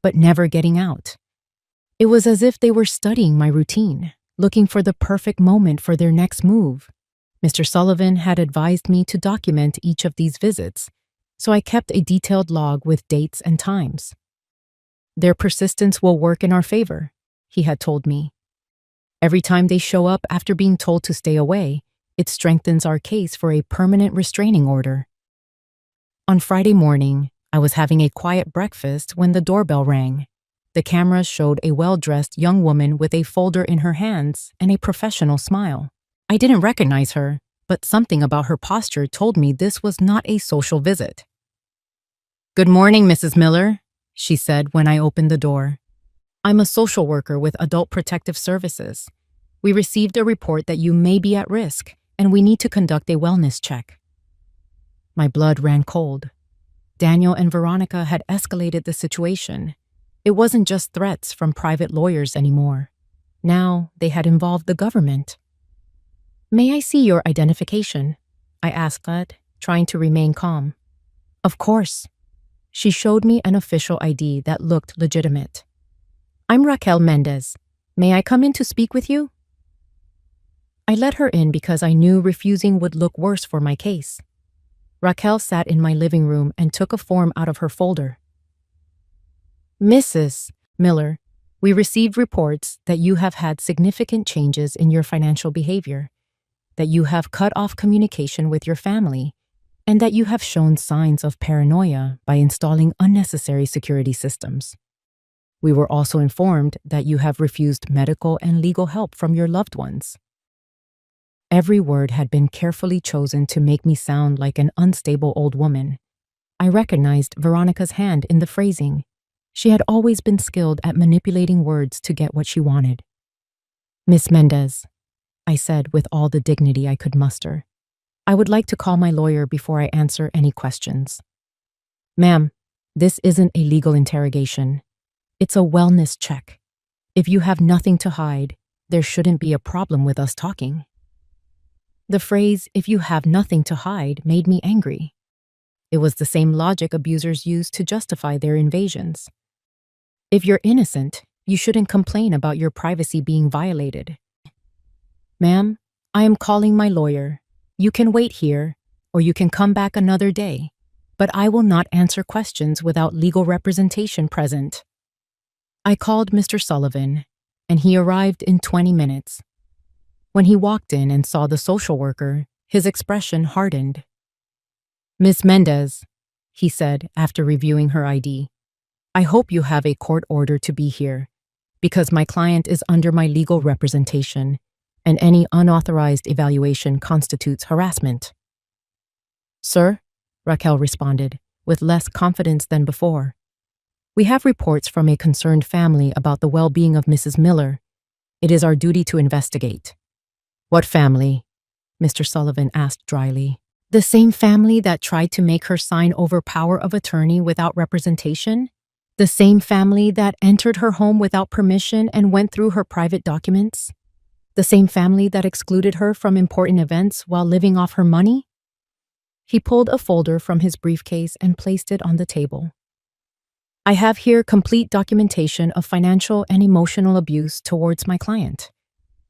but never getting out. It was as if they were studying my routine, looking for the perfect moment for their next move. Mr. Sullivan had advised me to document each of these visits, so I kept a detailed log with dates and times. "Their persistence will work in our favor," he had told me. "Every time they show up after being told to stay away, it strengthens our case for a permanent restraining order." On Friday morning, I was having a quiet breakfast when the doorbell rang. The cameras showed a well-dressed young woman with a folder in her hands and a professional smile. I didn't recognize her, but something about her posture told me this was not a social visit. "Good morning, Mrs. Miller," she said when I opened the door. "I'm a social worker with Adult Protective Services. We received a report that you may be at risk, and we need to conduct a wellness check." My blood ran cold. Daniel and Veronica had escalated the situation, It wasn't just threats from private lawyers anymore. Now they had involved the government. "May I see your identification?" I asked that, trying to remain calm. "Of course." She showed me an official ID that looked legitimate. "I'm Raquel Mendez. May I come in to speak with you?" I let her in because I knew refusing would look worse for my case. Raquel sat in my living room and took a form out of her folder. "Mrs. Miller, we received reports that you have had significant changes in your financial behavior, that you have cut off communication with your family, and that you have shown signs of paranoia by installing unnecessary security systems. We were also informed that you have refused medical and legal help from your loved ones." Every word had been carefully chosen to make me sound like an unstable old woman. I recognized Veronica's hand in the phrasing. She had always been skilled at manipulating words to get what she wanted. "Miss Mendez," I said with all the dignity I could muster, "I would like to call my lawyer before I answer any questions." "Ma'am, this isn't a legal interrogation. It's a wellness check. If you have nothing to hide, there shouldn't be a problem with us talking." The phrase, "if you have nothing to hide," made me angry. It was the same logic abusers use to justify their invasions. If you're innocent, you shouldn't complain about your privacy being violated. "Ma'am, I am calling my lawyer. You can wait here, or you can come back another day, but I will not answer questions without legal representation present." I called Mr. Sullivan, and he arrived in 20 minutes. When he walked in and saw the social worker, his expression hardened. "Miss Mendez," he said after reviewing her ID, "I hope you have a court order to be here, because my client is under my legal representation, and any unauthorized evaluation constitutes harassment." "Sir," Raquel responded, with less confidence than before, "we have reports from a concerned family about the well-being of Mrs. Miller. It is our duty to investigate." "What family?" Mr. Sullivan asked dryly. "The same family that tried to make her sign over power of attorney without representation? The same family that entered her home without permission and went through her private documents? The same family that excluded her from important events while living off her money?" He pulled a folder from his briefcase and placed it on the table. "I have here complete documentation of financial and emotional abuse towards my client.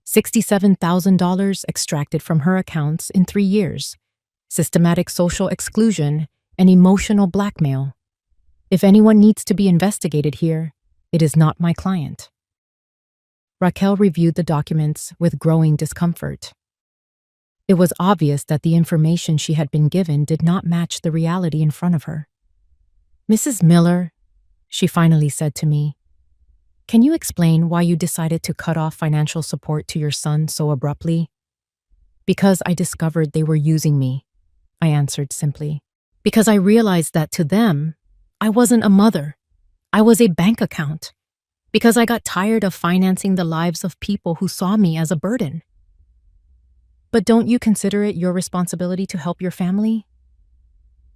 $67,000 extracted from her accounts in 3 years, systematic social exclusion, and emotional blackmail. If anyone needs to be investigated here, it is not my client." Raquel reviewed the documents with growing discomfort. It was obvious that the information she had been given did not match the reality in front of her. "Mrs. Miller," she finally said to me, "can you explain why you decided to cut off financial support to your son so abruptly?" "Because I discovered they were using me," I answered simply. "Because I realized that to them, I wasn't a mother. I was a bank account. Because I got tired of financing the lives of people who saw me as a burden." "But don't you consider it your responsibility to help your family?"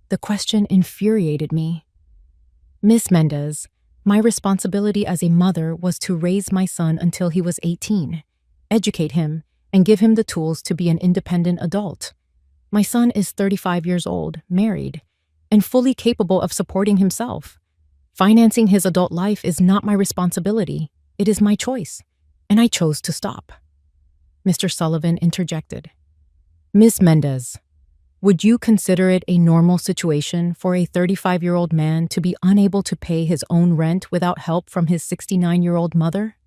The question infuriated me. "Miss Mendez, my responsibility as a mother was to raise my son until he was 18, educate him, and give him the tools to be an independent adult. My son is 35 years old, married, and fully capable of supporting himself. Financing his adult life is not my responsibility. It is my choice, and I chose to stop." Mr. Sullivan interjected. "Miss Mendez, would you consider it a normal situation for a 35-year-old man to be unable to pay his own rent without help from his 69-year-old mother?"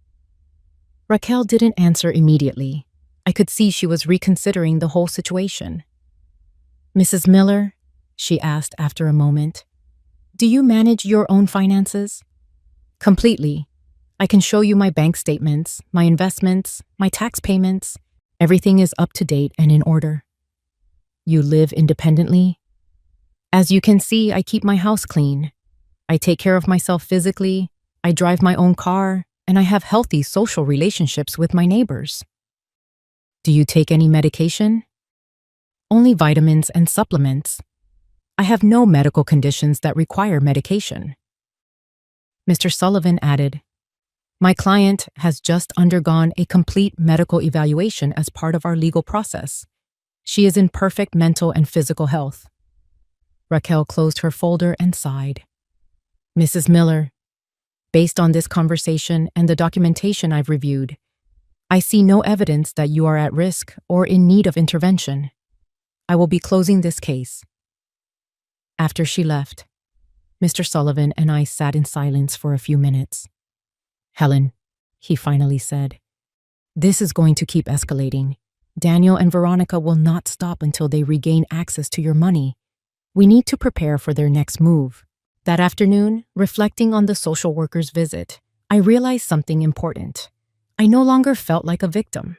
Raquel didn't answer immediately. I could see she was reconsidering the whole situation. "Mrs. Miller," she asked after a moment, "do you manage your own finances?" "Completely. I can show you my bank statements, my investments, my tax payments. Everything is up to date and in order." "You live independently?" "As you can see, I keep my house clean. I take care of myself physically, I drive my own car, and I have healthy social relationships with my neighbors." "Do you take any medication?" "Only vitamins and supplements. I have no medical conditions that require medication." Mr. Sullivan added, "My client has just undergone a complete medical evaluation as part of our legal process. She is in perfect mental and physical health." Raquel closed her folder and sighed. "Mrs. Miller, based on this conversation and the documentation I've reviewed, I see no evidence that you are at risk or in need of intervention. I will be closing this case." After she left, Mr. Sullivan and I sat in silence for a few minutes. "Helen," he finally said, "this is going to keep escalating. Daniel and Veronica will not stop until they regain access to your money. We need to prepare for their next move." That afternoon, reflecting on the social worker's visit, I realized something important. I no longer felt like a victim.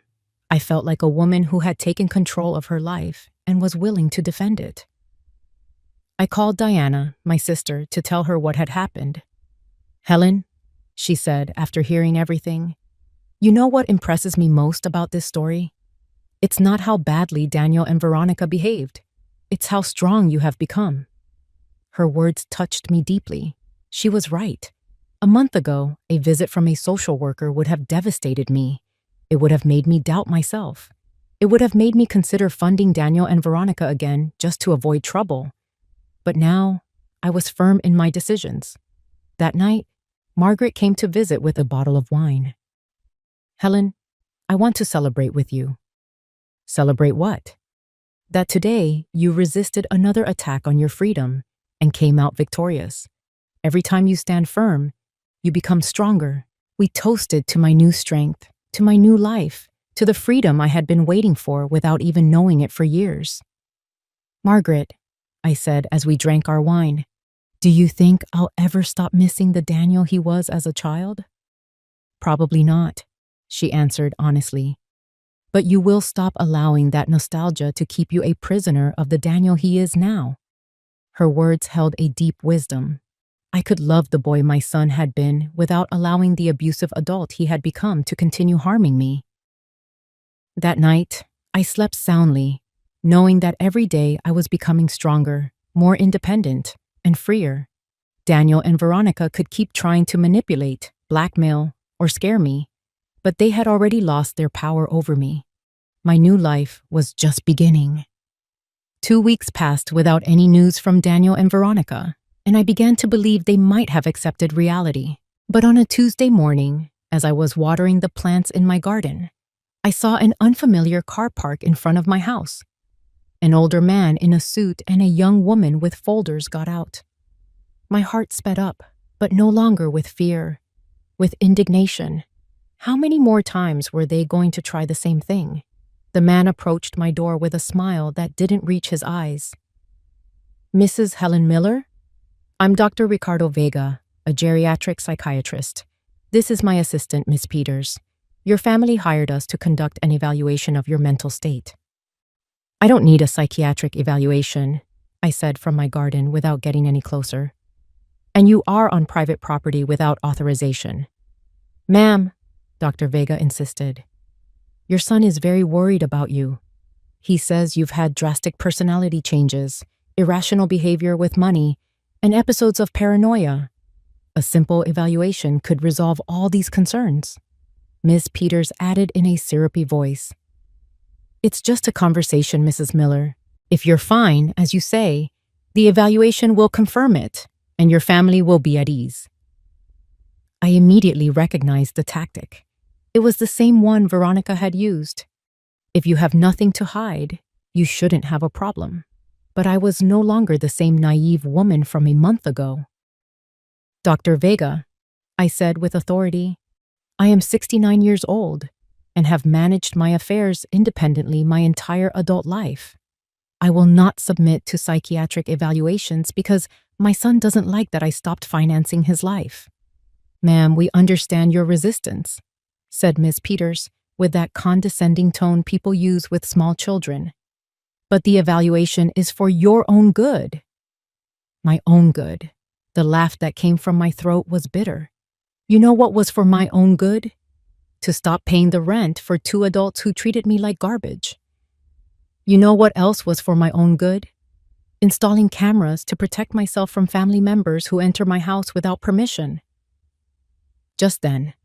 I felt like a woman who had taken control of her life and was willing to defend it. I called Diana, my sister, to tell her what had happened. "Helen," she said after hearing everything, "you know what impresses me most about this story? It's not how badly Daniel and Veronica behaved. It's how strong you have become." Her words touched me deeply. She was right. A month ago, a visit from a social worker would have devastated me. It would have made me doubt myself. It would have made me consider funding Daniel and Veronica again just to avoid trouble. But now, I was firm in my decisions. That night, Margaret came to visit with a bottle of wine. "Helen, I want to celebrate with you." "Celebrate what?" "That today you resisted another attack on your freedom and came out victorious. Every time you stand firm, you become stronger." We toasted to my new strength, to my new life, to the freedom I had been waiting for without even knowing it for years. "Margaret," I said as we drank our wine, "do you think I'll ever stop missing the Daniel he was as a child?" "Probably not," she answered honestly. "But you will stop allowing that nostalgia to keep you a prisoner of the Daniel he is now." Her words held a deep wisdom. I could love the boy my son had been without allowing the abusive adult he had become to continue harming me. That night, I slept soundly, knowing that every day I was becoming stronger, more independent, and freer. Daniel and Veronica could keep trying to manipulate, blackmail, or scare me, but they had already lost their power over me. My new life was just beginning. 2 weeks passed without any news from Daniel and Veronica, and I began to believe they might have accepted reality. But on a Tuesday morning, as I was watering the plants in my garden, I saw an unfamiliar car park in front of my house. An older man in a suit and a young woman with folders got out. My heart sped up, but no longer with fear, with indignation. How many more times were they going to try the same thing? The man approached my door with a smile that didn't reach his eyes. "Mrs. Helen Miller? I'm Dr. Ricardo Vega, a geriatric psychiatrist. This is my assistant, Miss Peters. Your family hired us to conduct an evaluation of your mental state." "I don't need a psychiatric evaluation," I said from my garden without getting any closer. "And you are on private property without authorization." "Ma'am," Dr. Vega insisted, "your son is very worried about you. He says you've had drastic personality changes, irrational behavior with money, and episodes of paranoia. A simple evaluation could resolve all these concerns." Ms. Peters added in a syrupy voice, "It's just a conversation, Mrs. Miller. If you're fine, as you say, the evaluation will confirm it, and your family will be at ease." I immediately recognized the tactic. It was the same one Veronica had used. If you have nothing to hide, you shouldn't have a problem. But I was no longer the same naive woman from a month ago. "Dr. Vega," I said with authority, "I am 69 years old and have managed my affairs independently my entire adult life. I will not submit to psychiatric evaluations because my son doesn't like that I stopped financing his life." "Ma'am, we understand your resistance," said Ms. Peters with that condescending tone people use with small children. "But the evaluation is for your own good." My own good. The laugh that came from my throat was bitter. You know what was for my own good? To stop paying the rent for 2 adults who treated me like garbage. You know what else was for my own good? Installing cameras to protect myself from family members who enter my house without permission. Just then,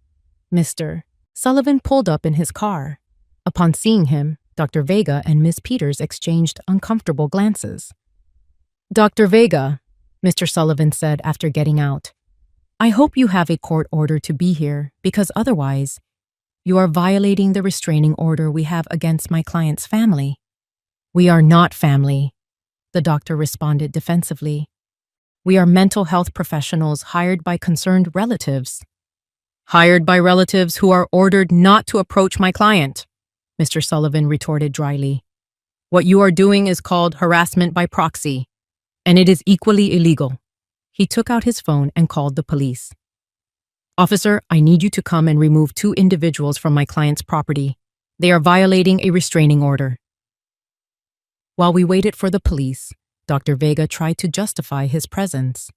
Mr. Sullivan pulled up in his car. Upon seeing him, Dr. Vega and Miss Peters exchanged uncomfortable glances. "Dr. Vega," Mr. Sullivan said after getting out, "I hope you have a court order to be here, because otherwise, you are violating the restraining order we have against my client's family." "We are not family," the doctor responded defensively. "We are mental health professionals hired by concerned relatives." "Hired by relatives who are ordered not to approach my client," Mr. Sullivan retorted dryly. "What you are doing is called harassment by proxy, and it is equally illegal." He took out his phone and called the police. "Officer, I need you to come and remove 2 individuals from my client's property. They are violating a restraining order." While we waited for the police, Dr. Vega tried to justify his presence.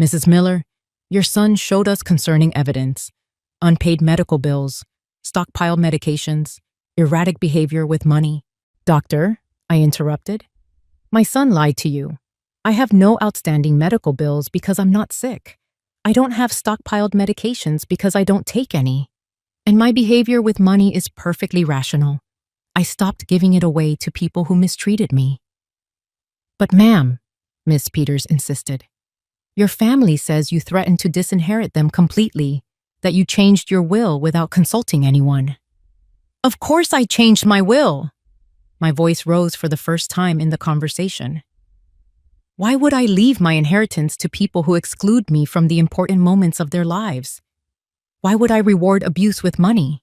"Mrs. Miller, your son showed us concerning evidence: unpaid medical bills, stockpiled medications, erratic behavior with money." "Doctor," I interrupted, "my son lied to you. I have no outstanding medical bills because I'm not sick. I don't have stockpiled medications because I don't take any. And my behavior with money is perfectly rational. I stopped giving it away to people who mistreated me." "But ma'am," Miss Peters insisted, "your family says you threatened to disinherit them completely, that you changed your will without consulting anyone." "Of course I changed my will." My voice rose for the first time in the conversation. "Why would I leave my inheritance to people who exclude me from the important moments of their lives? Why would I reward abuse with money?"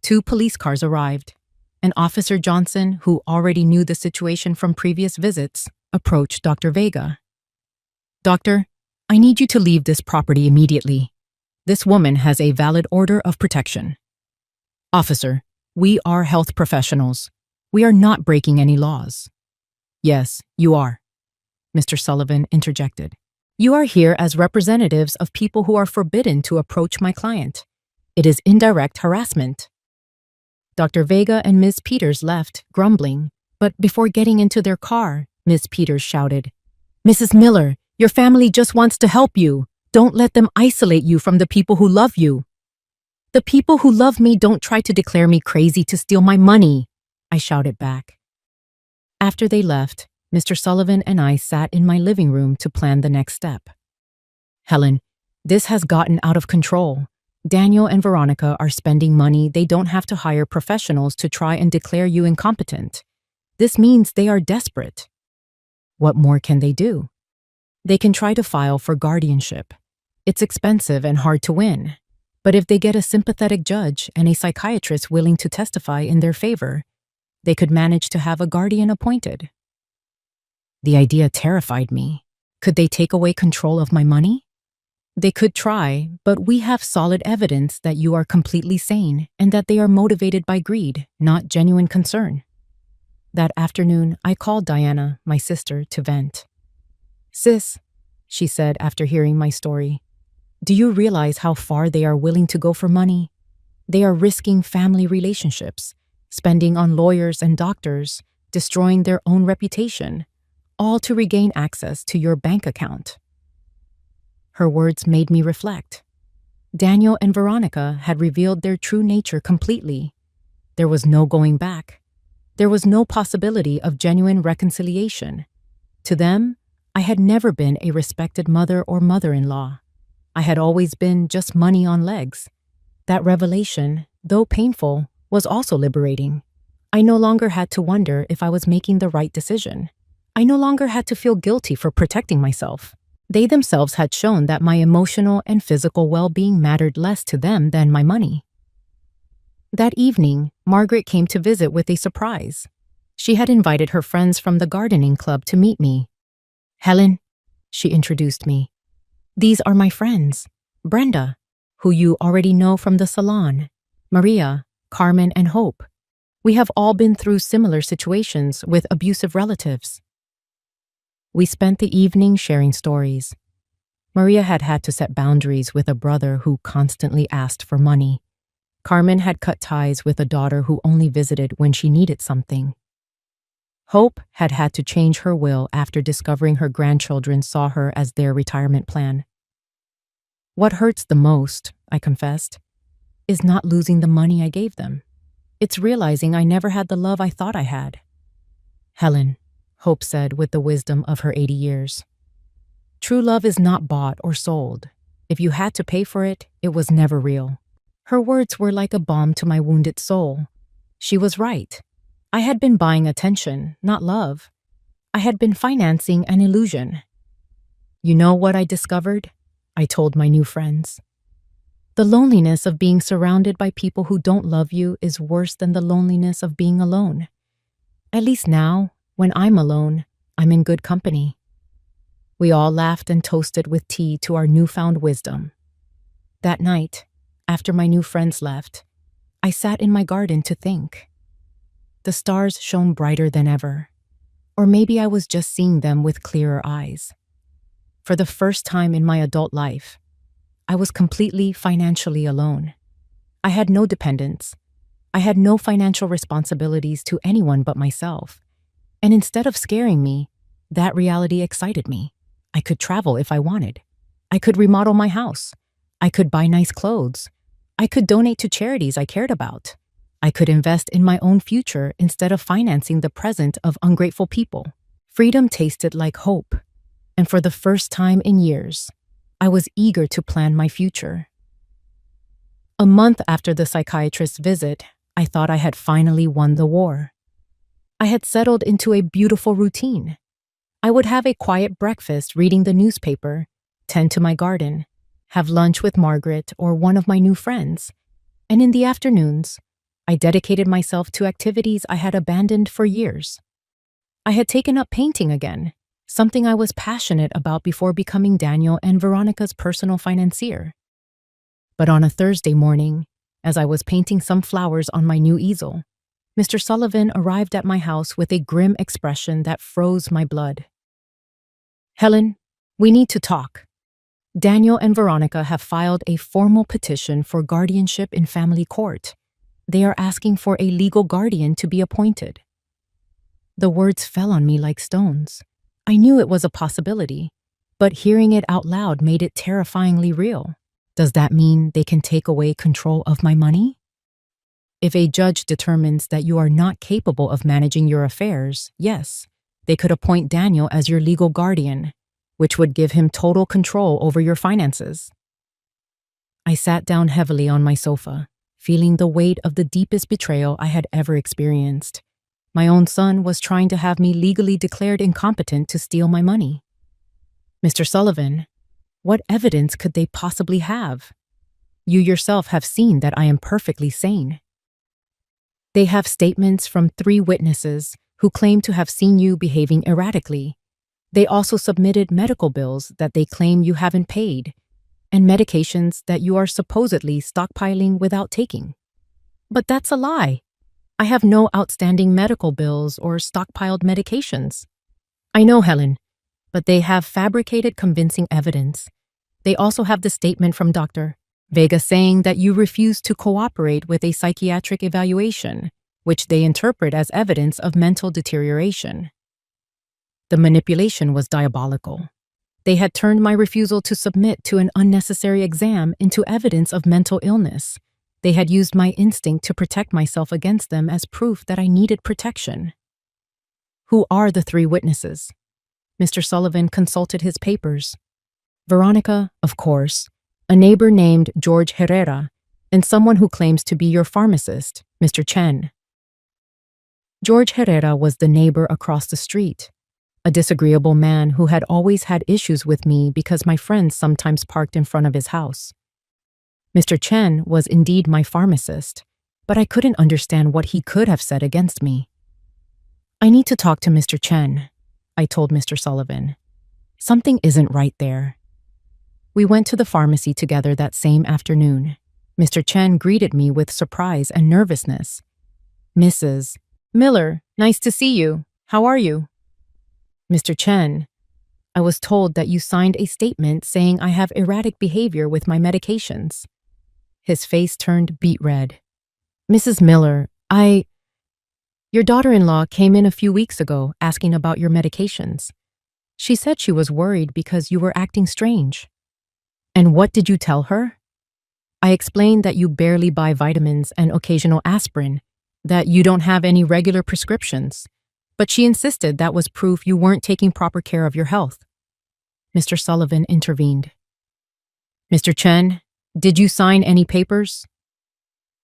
2 police cars arrived, and Officer Johnson, who already knew the situation from previous visits, approached Dr. Vega. "Doctor, I need you to leave this property immediately. This woman has a valid order of protection." "Officer, we are health professionals. We are not breaking any laws." "Yes, you are," Mr. Sullivan interjected. "You are here as representatives of people who are forbidden to approach my client. It is indirect harassment." Dr. Vega and Ms. Peters left, grumbling, but before getting into their car, Ms. Peters shouted, "Mrs. Miller, your family just wants to help you. Don't let them isolate you from the people who love you." "The people who love me don't try to declare me crazy to steal my money," I shouted back. After they left, Mr. Sullivan and I sat in my living room to plan the next step. "Helen, this has gotten out of control. Daniel and Veronica are spending money they don't have to hire professionals to try and declare you incompetent. This means they are desperate." "What more can they do?" "They can try to file for guardianship. It's expensive and hard to win. But if they get a sympathetic judge and a psychiatrist willing to testify in their favor, they could manage to have a guardian appointed." The idea terrified me. Could they take away control of my money? "They could try, but we have solid evidence that you are completely sane and that they are motivated by greed, not genuine concern." That afternoon, I called Diana, my sister, to vent. "Sis," she said after hearing my story, "do you realize how far they are willing to go for money? They are risking family relationships, spending on lawyers and doctors, destroying their own reputation, all to regain access to your bank account." Her words made me reflect. Daniel and Veronica had revealed their true nature completely. There was no going back. There was no possibility of genuine reconciliation. To them, I had never been a respected mother or mother-in-law. I had always been just money on legs. That revelation, though painful, was also liberating. I no longer had to wonder if I was making the right decision. I no longer had to feel guilty for protecting myself. They themselves had shown that my emotional and physical well-being mattered less to them than my money. That evening, Margaret came to visit with a surprise. She had invited her friends from the gardening club to meet me. "Helen," she introduced me, "these are my friends. Brenda, who you already know from the salon, Maria, Carmen, and Hope. We have all been through similar situations with abusive relatives." We spent the evening sharing stories. Maria had had to set boundaries with a brother who constantly asked for money. Carmen had cut ties with a daughter who only visited when she needed something. Hope had had to change her will after discovering her grandchildren saw her as their retirement plan. What hurts the most, I confessed, is not losing the money I gave them. It's realizing I never had the love I thought I had. Helen, Hope said with the wisdom of her 80 years. True love is not bought or sold. If you had to pay for it, it was never real. Her words were like a balm to my wounded soul. She was right. I had been buying attention, not love. I had been financing an illusion. You know what I discovered? I told my new friends. The loneliness of being surrounded by people who don't love you is worse than the loneliness of being alone. At least now, when I'm alone, I'm in good company. We all laughed and toasted with tea to our newfound wisdom. That night, after my new friends left, I sat in my garden to think. The stars shone brighter than ever. Or maybe I was just seeing them with clearer eyes. For the first time in my adult life, I was completely financially alone. I had no dependents. I had no financial responsibilities to anyone but myself. And instead of scaring me, that reality excited me. I could travel if I wanted. I could remodel my house. I could buy nice clothes. I could donate to charities I cared about. I could invest in my own future instead of financing the present of ungrateful people. Freedom tasted like hope. And for the first time in years, I was eager to plan my future. A month after the psychiatrist's visit, I thought I had finally won the war. I had settled into a beautiful routine. I would have a quiet breakfast reading the newspaper, tend to my garden, have lunch with Margaret or one of my new friends, and in the afternoons, I dedicated myself to activities I had abandoned for years. I had taken up painting again, something I was passionate about before becoming Daniel and Veronica's personal financier. But on a Thursday morning, as I was painting some flowers on my new easel, Mr. Sullivan arrived at my house with a grim expression that froze my blood. Helen, we need to talk. Daniel and Veronica have filed a formal petition for guardianship in family court. They are asking for a legal guardian to be appointed. The words fell on me like stones. I knew it was a possibility, but hearing it out loud made it terrifyingly real. Does that mean they can take away control of my money? If a judge determines that you are not capable of managing your affairs, yes, they could appoint Daniel as your legal guardian, which would give him total control over your finances. I sat down heavily on my sofa, feeling the weight of the deepest betrayal I had ever experienced. My own son was trying to have me legally declared incompetent to steal my money. Mr. Sullivan, what evidence could they possibly have? You yourself have seen that I am perfectly sane. They have statements from 3 witnesses who claim to have seen you behaving erratically. They also submitted medical bills that they claim you haven't paid, and medications that you are supposedly stockpiling without taking. But that's a lie. I have no outstanding medical bills or stockpiled medications. I know, Helen, but they have fabricated convincing evidence. They also have the statement from Dr. Vega saying that you refused to cooperate with a psychiatric evaluation, which they interpret as evidence of mental deterioration. The manipulation was diabolical. They had turned my refusal to submit to an unnecessary exam into evidence of mental illness. They had used my instinct to protect myself against them as proof that I needed protection. Who are the 3 witnesses? Mr. Sullivan consulted his papers. Veronica, of course, a neighbor named George Herrera, and someone who claims to be your pharmacist, Mr. Chen. George Herrera was the neighbor across the street, a disagreeable man who had always had issues with me because my friends sometimes parked in front of his house. Mr. Chen was indeed my pharmacist, but I couldn't understand what he could have said against me. I need to talk to Mr. Chen, I told Mr. Sullivan. Something isn't right there. We went to the pharmacy together that same afternoon. Mr. Chen greeted me with surprise and nervousness. Mrs. Miller, nice to see you. How are you? Mr. Chen, I was told that you signed a statement saying I have erratic behavior with my medications. His face turned beet red. Mrs. Miller, Your daughter-in-law came in a few weeks ago asking about your medications. She said she was worried because you were acting strange. And what did you tell her? I explained that you barely buy vitamins and occasional aspirin, that you don't have any regular prescriptions. But she insisted that was proof you weren't taking proper care of your health. Mr. Sullivan intervened. Mr. Chen, did you sign any papers?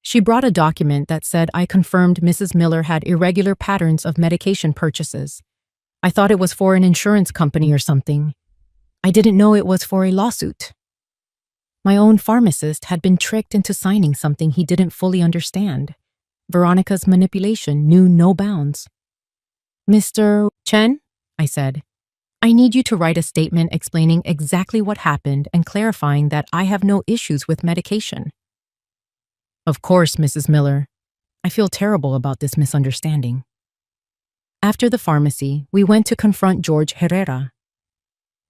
She brought a document that said I confirmed Mrs. Miller had irregular patterns of medication purchases. I thought it was for an insurance company or something. I didn't know it was for a lawsuit. My own pharmacist had been tricked into signing something he didn't fully understand. Veronica's manipulation knew no bounds. Mr. Chen, I said, I need you to write a statement explaining exactly what happened and clarifying that I have no issues with medication. Of course, Mrs. Miller. I feel terrible about this misunderstanding. After the pharmacy, we went to confront George Herrera.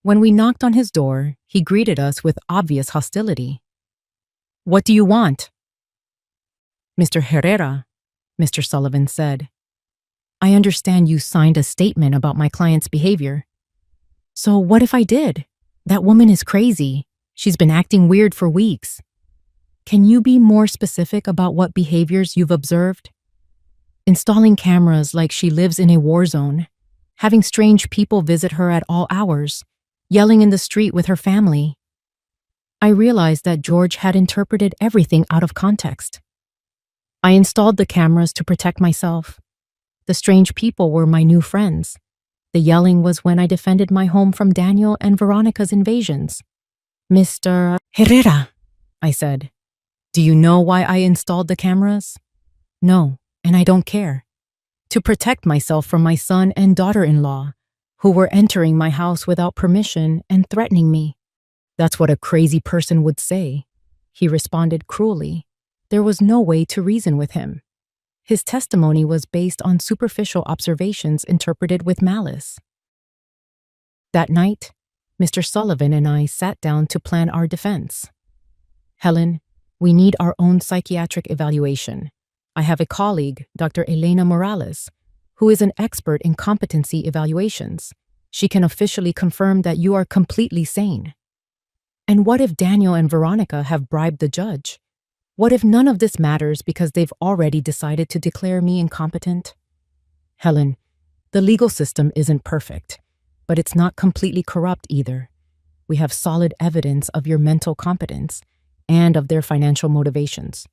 When we knocked on his door, he greeted us with obvious hostility. What do you want? Mr. Herrera, Mr. Sullivan said, I understand you signed a statement about my client's behavior. So what if I did? That woman is crazy. She's been acting weird for weeks. Can you be more specific about what behaviors you've observed? Installing cameras like she lives in a war zone, having strange people visit her at all hours, yelling in the street with her family. I realized that George had interpreted everything out of context. I installed the cameras to protect myself. The strange people were my new friends. The yelling was when I defended my home from Daniel and Veronica's invasions. Mr. Herrera, I said, do you know why I installed the cameras? No, and I don't care. To protect myself from my son and daughter-in-law, who were entering my house without permission and threatening me. That's what a crazy person would say. He responded cruelly. There was no way to reason with him. His testimony was based on superficial observations interpreted with malice. That night, Mr. Sullivan and I sat down to plan our defense. Helen, we need our own psychiatric evaluation. I have a colleague, Dr. Elena Morales, who is an expert in competency evaluations. She can officially confirm that you are completely sane. And what if Daniel and Veronica have bribed the judge? What if none of this matters because they've already decided to declare me incompetent? Helen, the legal system isn't perfect, but it's not completely corrupt either. We have solid evidence of your mental competence and of their financial motivations.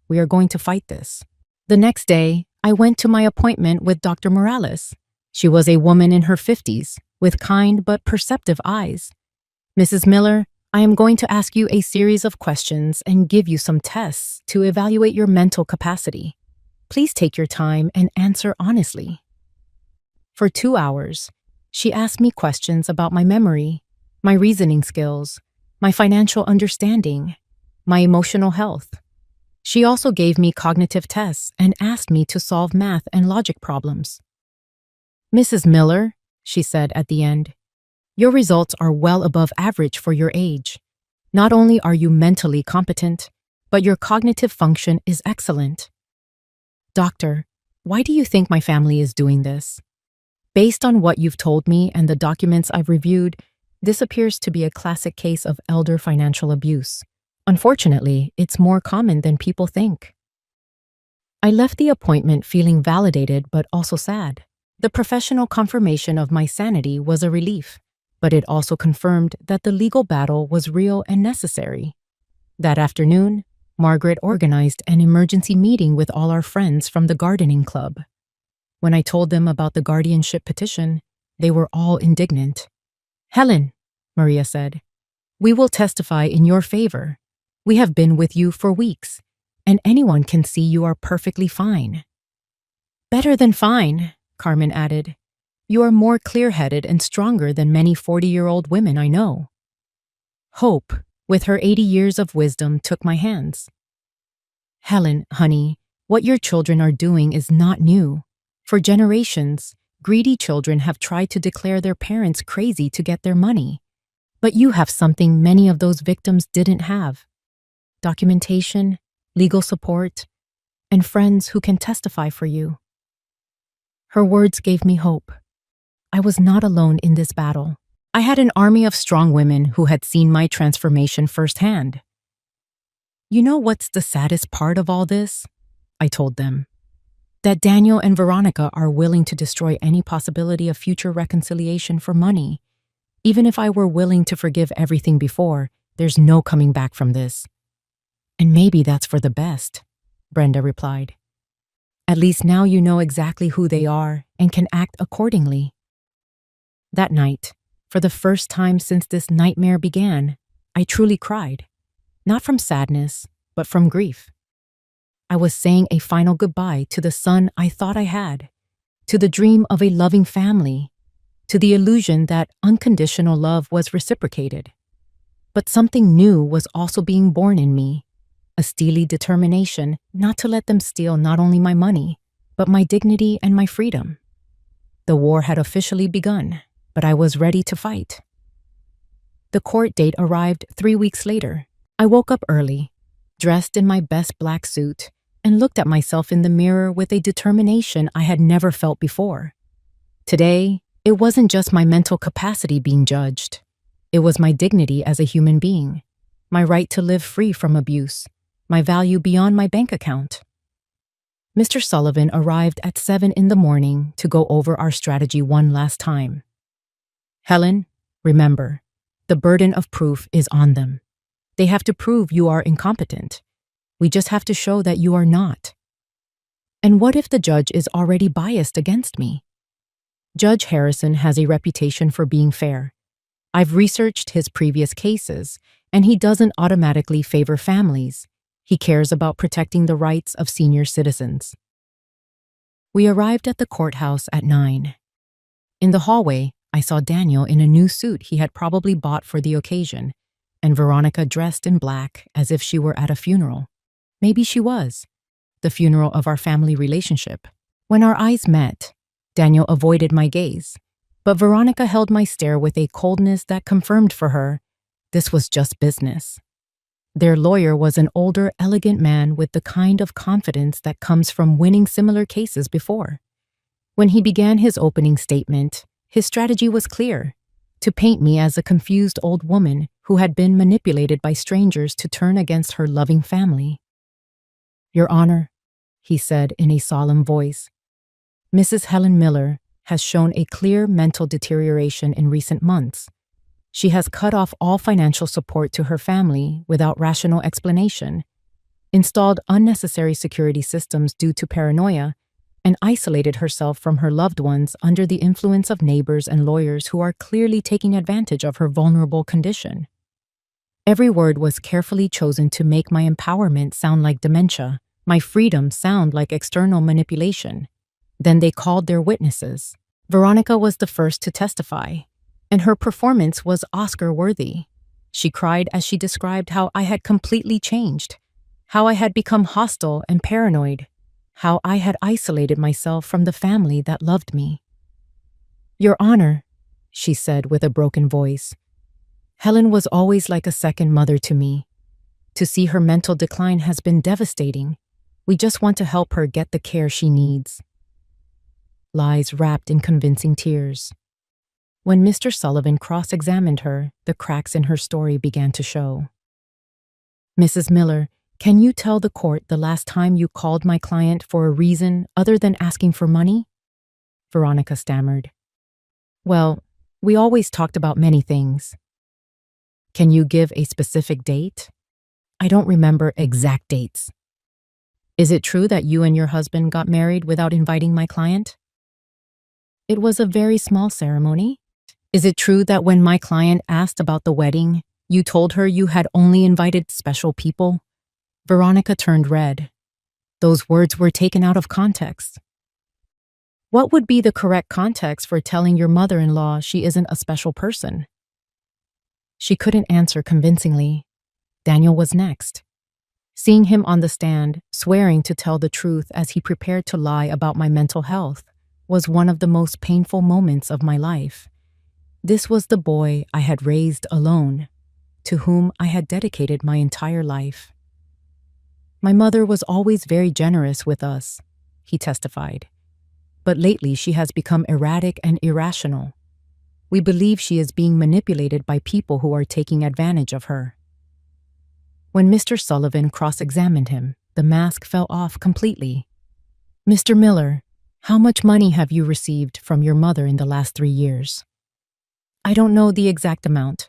We are going to fight this. The next day, I went to my appointment with Dr. Morales. She was a woman in her 50s, with kind but perceptive eyes. Mrs. Miller, I am going to ask you a series of questions and give you some tests to evaluate your mental capacity. Please take your time and answer honestly. For 2 hours, she asked me questions about my memory, my reasoning skills, my financial understanding, my emotional health. She also gave me cognitive tests and asked me to solve math and logic problems. Mrs. Miller, she said at the end, your results are well above average for your age. Not only are you mentally competent, but your cognitive function is excellent. Doctor, why do you think my family is doing this? Based on what you've told me and the documents I've reviewed, this appears to be a classic case of elder financial abuse. Unfortunately, it's more common than people think. I left the appointment feeling validated but also sad. The professional confirmation of my sanity was a relief, but it also confirmed that the legal battle was real and necessary. That afternoon, Margaret organized an emergency meeting with all our friends from the gardening club. When I told them about the guardianship petition, they were all indignant. Helen, Maria said, we will testify in your favor. We have been with you for weeks, and anyone can see you are perfectly fine. Better than fine, Carmen added. You are more clear-headed and stronger than many 40-year-old women I know. Hope, with her 80 years of wisdom, took my hands. Helen, honey, what your children are doing is not new. For generations, greedy children have tried to declare their parents crazy to get their money. But you have something many of those victims didn't have: documentation, legal support, and friends who can testify for you. Her words gave me hope. I was not alone in this battle. I had an army of strong women who had seen my transformation firsthand. You know what's the saddest part of all this? I told them. That Daniel and Veronica are willing to destroy any possibility of future reconciliation for money. Even if I were willing to forgive everything before, there's no coming back from this. And maybe that's for the best, Brenda replied. At least now you know exactly who they are and can act accordingly. That night, for the first time since this nightmare began, I truly cried. Not from sadness, but from grief. I was saying a final goodbye to the son I thought I had, to the dream of a loving family, to the illusion that unconditional love was reciprocated. But something new was also being born in me, a steely determination not to let them steal not only my money, but my dignity and my freedom. The war had officially begun, but I was ready to fight. The court date arrived 3 weeks later. I woke up early, dressed in my best black suit, and looked at myself in the mirror with a determination I had never felt before. Today, it wasn't just my mental capacity being judged. It was my dignity as a human being, my right to live free from abuse, my value beyond my bank account. Mr. Sullivan arrived at 7 in the morning to go over our strategy one last time. Helen, remember, the burden of proof is on them. They have to prove you are incompetent. We just have to show that you are not. And what if the judge is already biased against me? Judge Harrison has a reputation for being fair. I've researched his previous cases, and he doesn't automatically favor families. He cares about protecting the rights of senior citizens. We arrived at the courthouse at 9. In the hallway, I saw Daniel in a new suit he had probably bought for the occasion, and Veronica dressed in black as if she were at a funeral. Maybe she was. The funeral of our family relationship. When our eyes met, Daniel avoided my gaze, but Veronica held my stare with a coldness that confirmed for her this was just business. Their lawyer was an older, elegant man with the kind of confidence that comes from winning similar cases before. When he began his opening statement, his strategy was clear: to paint me as a confused old woman who had been manipulated by strangers to turn against her loving family. Your Honor, he said in a solemn voice, Mrs. Helen Miller has shown a clear mental deterioration in recent months. She has cut off all financial support to her family without rational explanation, installed unnecessary security systems due to paranoia, and isolated herself from her loved ones under the influence of neighbors and lawyers who are clearly taking advantage of her vulnerable condition. Every word was carefully chosen to make my empowerment sound like dementia, my freedom sound like external manipulation. Then they called their witnesses. Veronica was the first to testify, and her performance was Oscar-worthy. She cried as she described how I had completely changed, how I had become hostile and paranoid, how I had isolated myself from the family that loved me. Your Honor, she said with a broken voice, Helen was always like a second mother to me. To see her mental decline has been devastating. We just want to help her get the care she needs. Lies wrapped in convincing tears. When Mr. Sullivan cross-examined her, the cracks in her story began to show. Mrs. Miller, can you tell the court the last time you called my client for a reason other than asking for money? Veronica stammered. Well, we always talked about many things. Can you give a specific date? I don't remember exact dates. Is it true that you and your husband got married without inviting my client? It was a very small ceremony. Is it true that when my client asked about the wedding, you told her you had only invited special people? Veronica turned red. Those words were taken out of context. What would be the correct context for telling your mother-in-law she isn't a special person? She couldn't answer convincingly. Daniel was next. Seeing him on the stand, swearing to tell the truth as he prepared to lie about my mental health, was one of the most painful moments of my life. This was the boy I had raised alone, to whom I had dedicated my entire life. My mother was always very generous with us, he testified. But lately she has become erratic and irrational. We believe she is being manipulated by people who are taking advantage of her. When Mr. Sullivan cross-examined him, the mask fell off completely. Mr. Miller, how much money have you received from your mother in the last 3 years? I don't know the exact amount.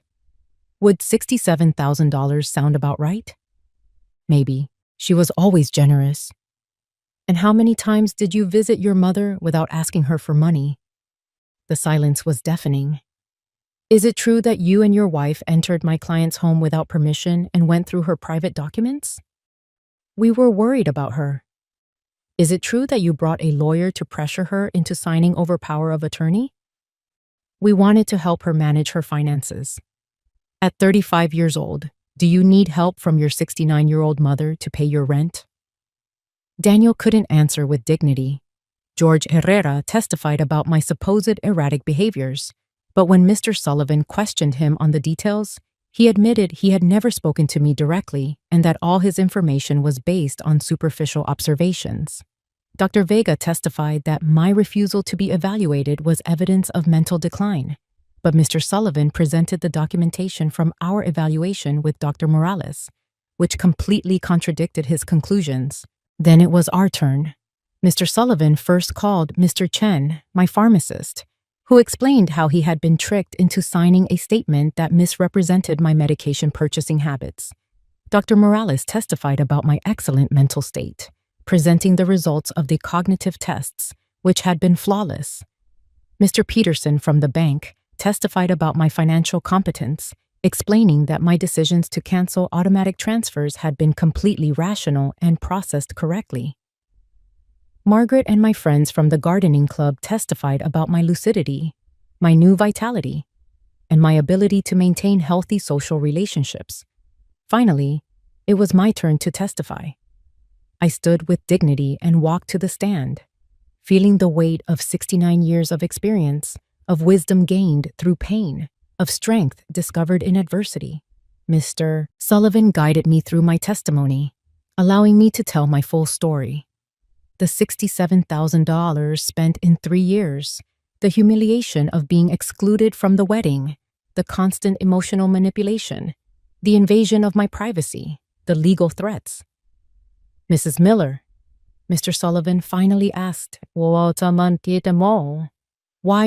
Would $67,000 sound about right? Maybe. She was always generous. And how many times did you visit your mother without asking her for money? The silence was deafening. Is it true that you and your wife entered my client's home without permission and went through her private documents? We were worried about her. Is it true that you brought a lawyer to pressure her into signing over power of attorney? We wanted to help her manage her finances. At 35 years old, do you need help from your 69-year-old mother to pay your rent? Daniel couldn't answer with dignity. George Herrera testified about my supposed erratic behaviors, but when Mr. Sullivan questioned him on the details, he admitted he had never spoken to me directly and that all his information was based on superficial observations. Dr. Vega testified that my refusal to be evaluated was evidence of mental decline, but Mr. Sullivan presented the documentation from our evaluation with Dr. Morales, which completely contradicted his conclusions. Then it was our turn. Mr. Sullivan first called Mr. Chen, my pharmacist, who explained how he had been tricked into signing a statement that misrepresented my medication purchasing habits. Dr. Morales testified about my excellent mental state, presenting the results of the cognitive tests, which had been flawless. Mr. Peterson from the bank testified about my financial competence, explaining that my decisions to cancel automatic transfers had been completely rational and processed correctly. Margaret and my friends from the gardening club testified about my lucidity, my new vitality, and my ability to maintain healthy social relationships. Finally, it was my turn to testify. I stood with dignity and walked to the stand, feeling the weight of 69 years of experience, of wisdom gained through pain, of strength discovered in adversity. Mr. Sullivan guided me through my testimony, allowing me to tell my full story. The $67,000 spent in 3 years, the humiliation of being excluded from the wedding, the constant emotional manipulation, the invasion of my privacy, the legal threats. Mrs. Miller, Mr. Sullivan finally asked, why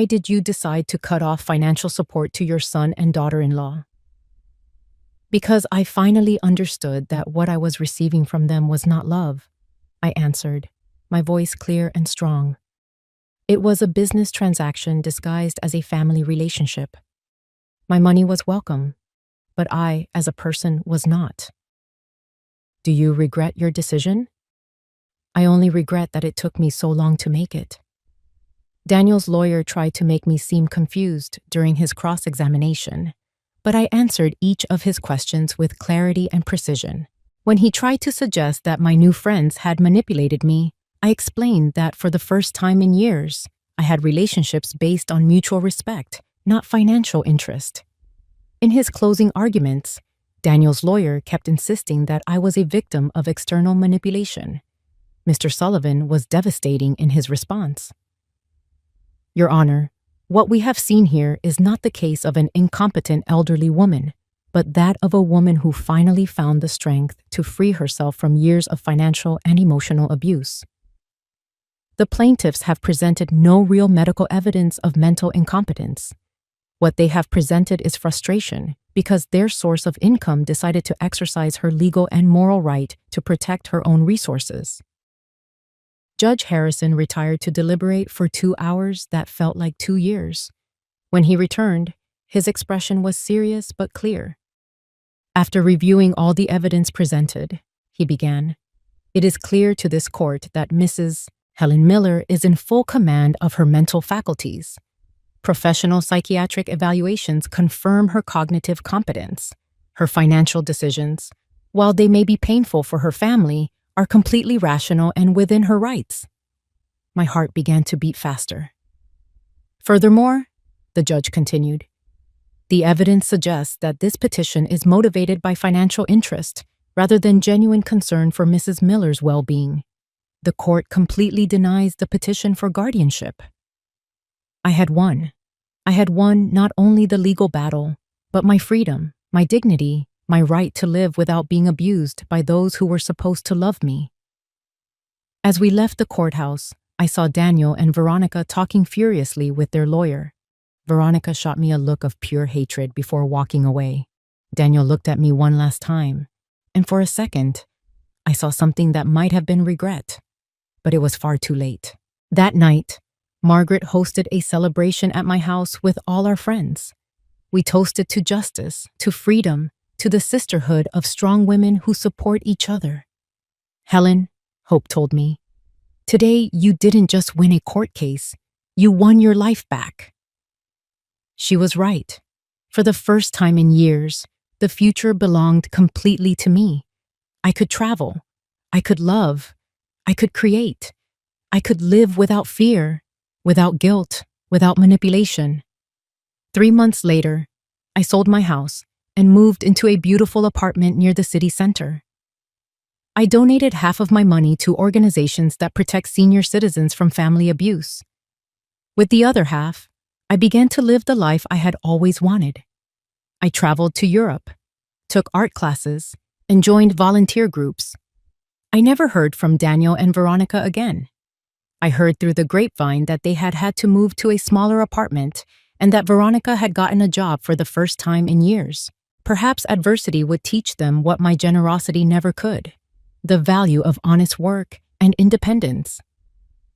did you decide to cut off financial support to your son and daughter-in-law? Because I finally understood that what I was receiving from them was not love, I answered, my voice clear and strong. It was a business transaction disguised as a family relationship. My money was welcome, but I, as a person, was not. Do you regret your decision? I only regret that it took me so long to make it. Daniel's lawyer tried to make me seem confused during his cross-examination, but I answered each of his questions with clarity and precision. When he tried to suggest that my new friends had manipulated me, I explained that for the first time in years, I had relationships based on mutual respect, not financial interest. In his closing arguments, Daniel's lawyer kept insisting that I was a victim of external manipulation. Mr. Sullivan was devastating in his response. Your Honor, what we have seen here is not the case of an incompetent elderly woman, but that of a woman who finally found the strength to free herself from years of financial and emotional abuse. The plaintiffs have presented no real medical evidence of mental incompetence. What they have presented is frustration because their source of income decided to exercise her legal and moral right to protect her own resources. Judge Harrison retired to deliberate for 2 hours that felt like 2 years. When he returned, his expression was serious but clear. After reviewing all the evidence presented, he began, "It is clear to this court that Mrs. Helen Miller is in full command of her mental faculties. Professional psychiatric evaluations confirm her cognitive competence. Her financial decisions, while they may be painful for her family, are completely rational and within her rights." My heart began to beat faster. Furthermore, the judge continued, "The evidence suggests that this petition is motivated by financial interest rather than genuine concern for Mrs. Miller's well-being. The court completely denies the petition for guardianship." I had won. I had won not only the legal battle, but my freedom, my dignity, my right to live without being abused by those who were supposed to love me. As we left the courthouse, I saw Daniel and Veronica talking furiously with their lawyer. Veronica shot me a look of pure hatred before walking away. Daniel looked at me one last time, and for a second, I saw something that might have been regret, but it was far too late. That night, Margaret hosted a celebration at my house with all our friends. We toasted to justice, to freedom, to the sisterhood of strong women who support each other. Helen, Hope told me, today you didn't just win a court case, you won your life back. She was right. For the first time in years, the future belonged completely to me. I could travel. I could love. I could create. I could live without fear, without guilt, without manipulation. 3 months later, I sold my house and moved into a beautiful apartment near the city center. I donated half of my money to organizations that protect senior citizens from family abuse. With the other half, I began to live the life I had always wanted. I traveled to Europe, took art classes, and joined volunteer groups. I never heard from Daniel and Veronica again. I heard through the grapevine that they had had to move to a smaller apartment and that Veronica had gotten a job for the first time in years. Perhaps adversity would teach them what my generosity never could: the value of honest work and independence.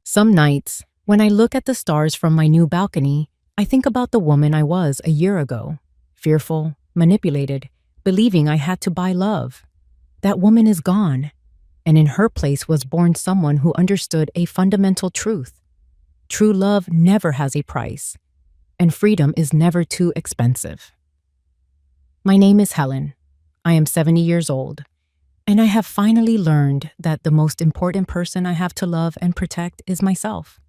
Some nights, when I look at the stars from my new balcony, I think about the woman I was a year ago, fearful, manipulated, believing I had to buy love. That woman is gone, and in her place was born someone who understood a fundamental truth. True love never has a price, and freedom is never too expensive. My name is Helen. I am 70 years old, and I have finally learned that the most important person I have to love and protect is myself.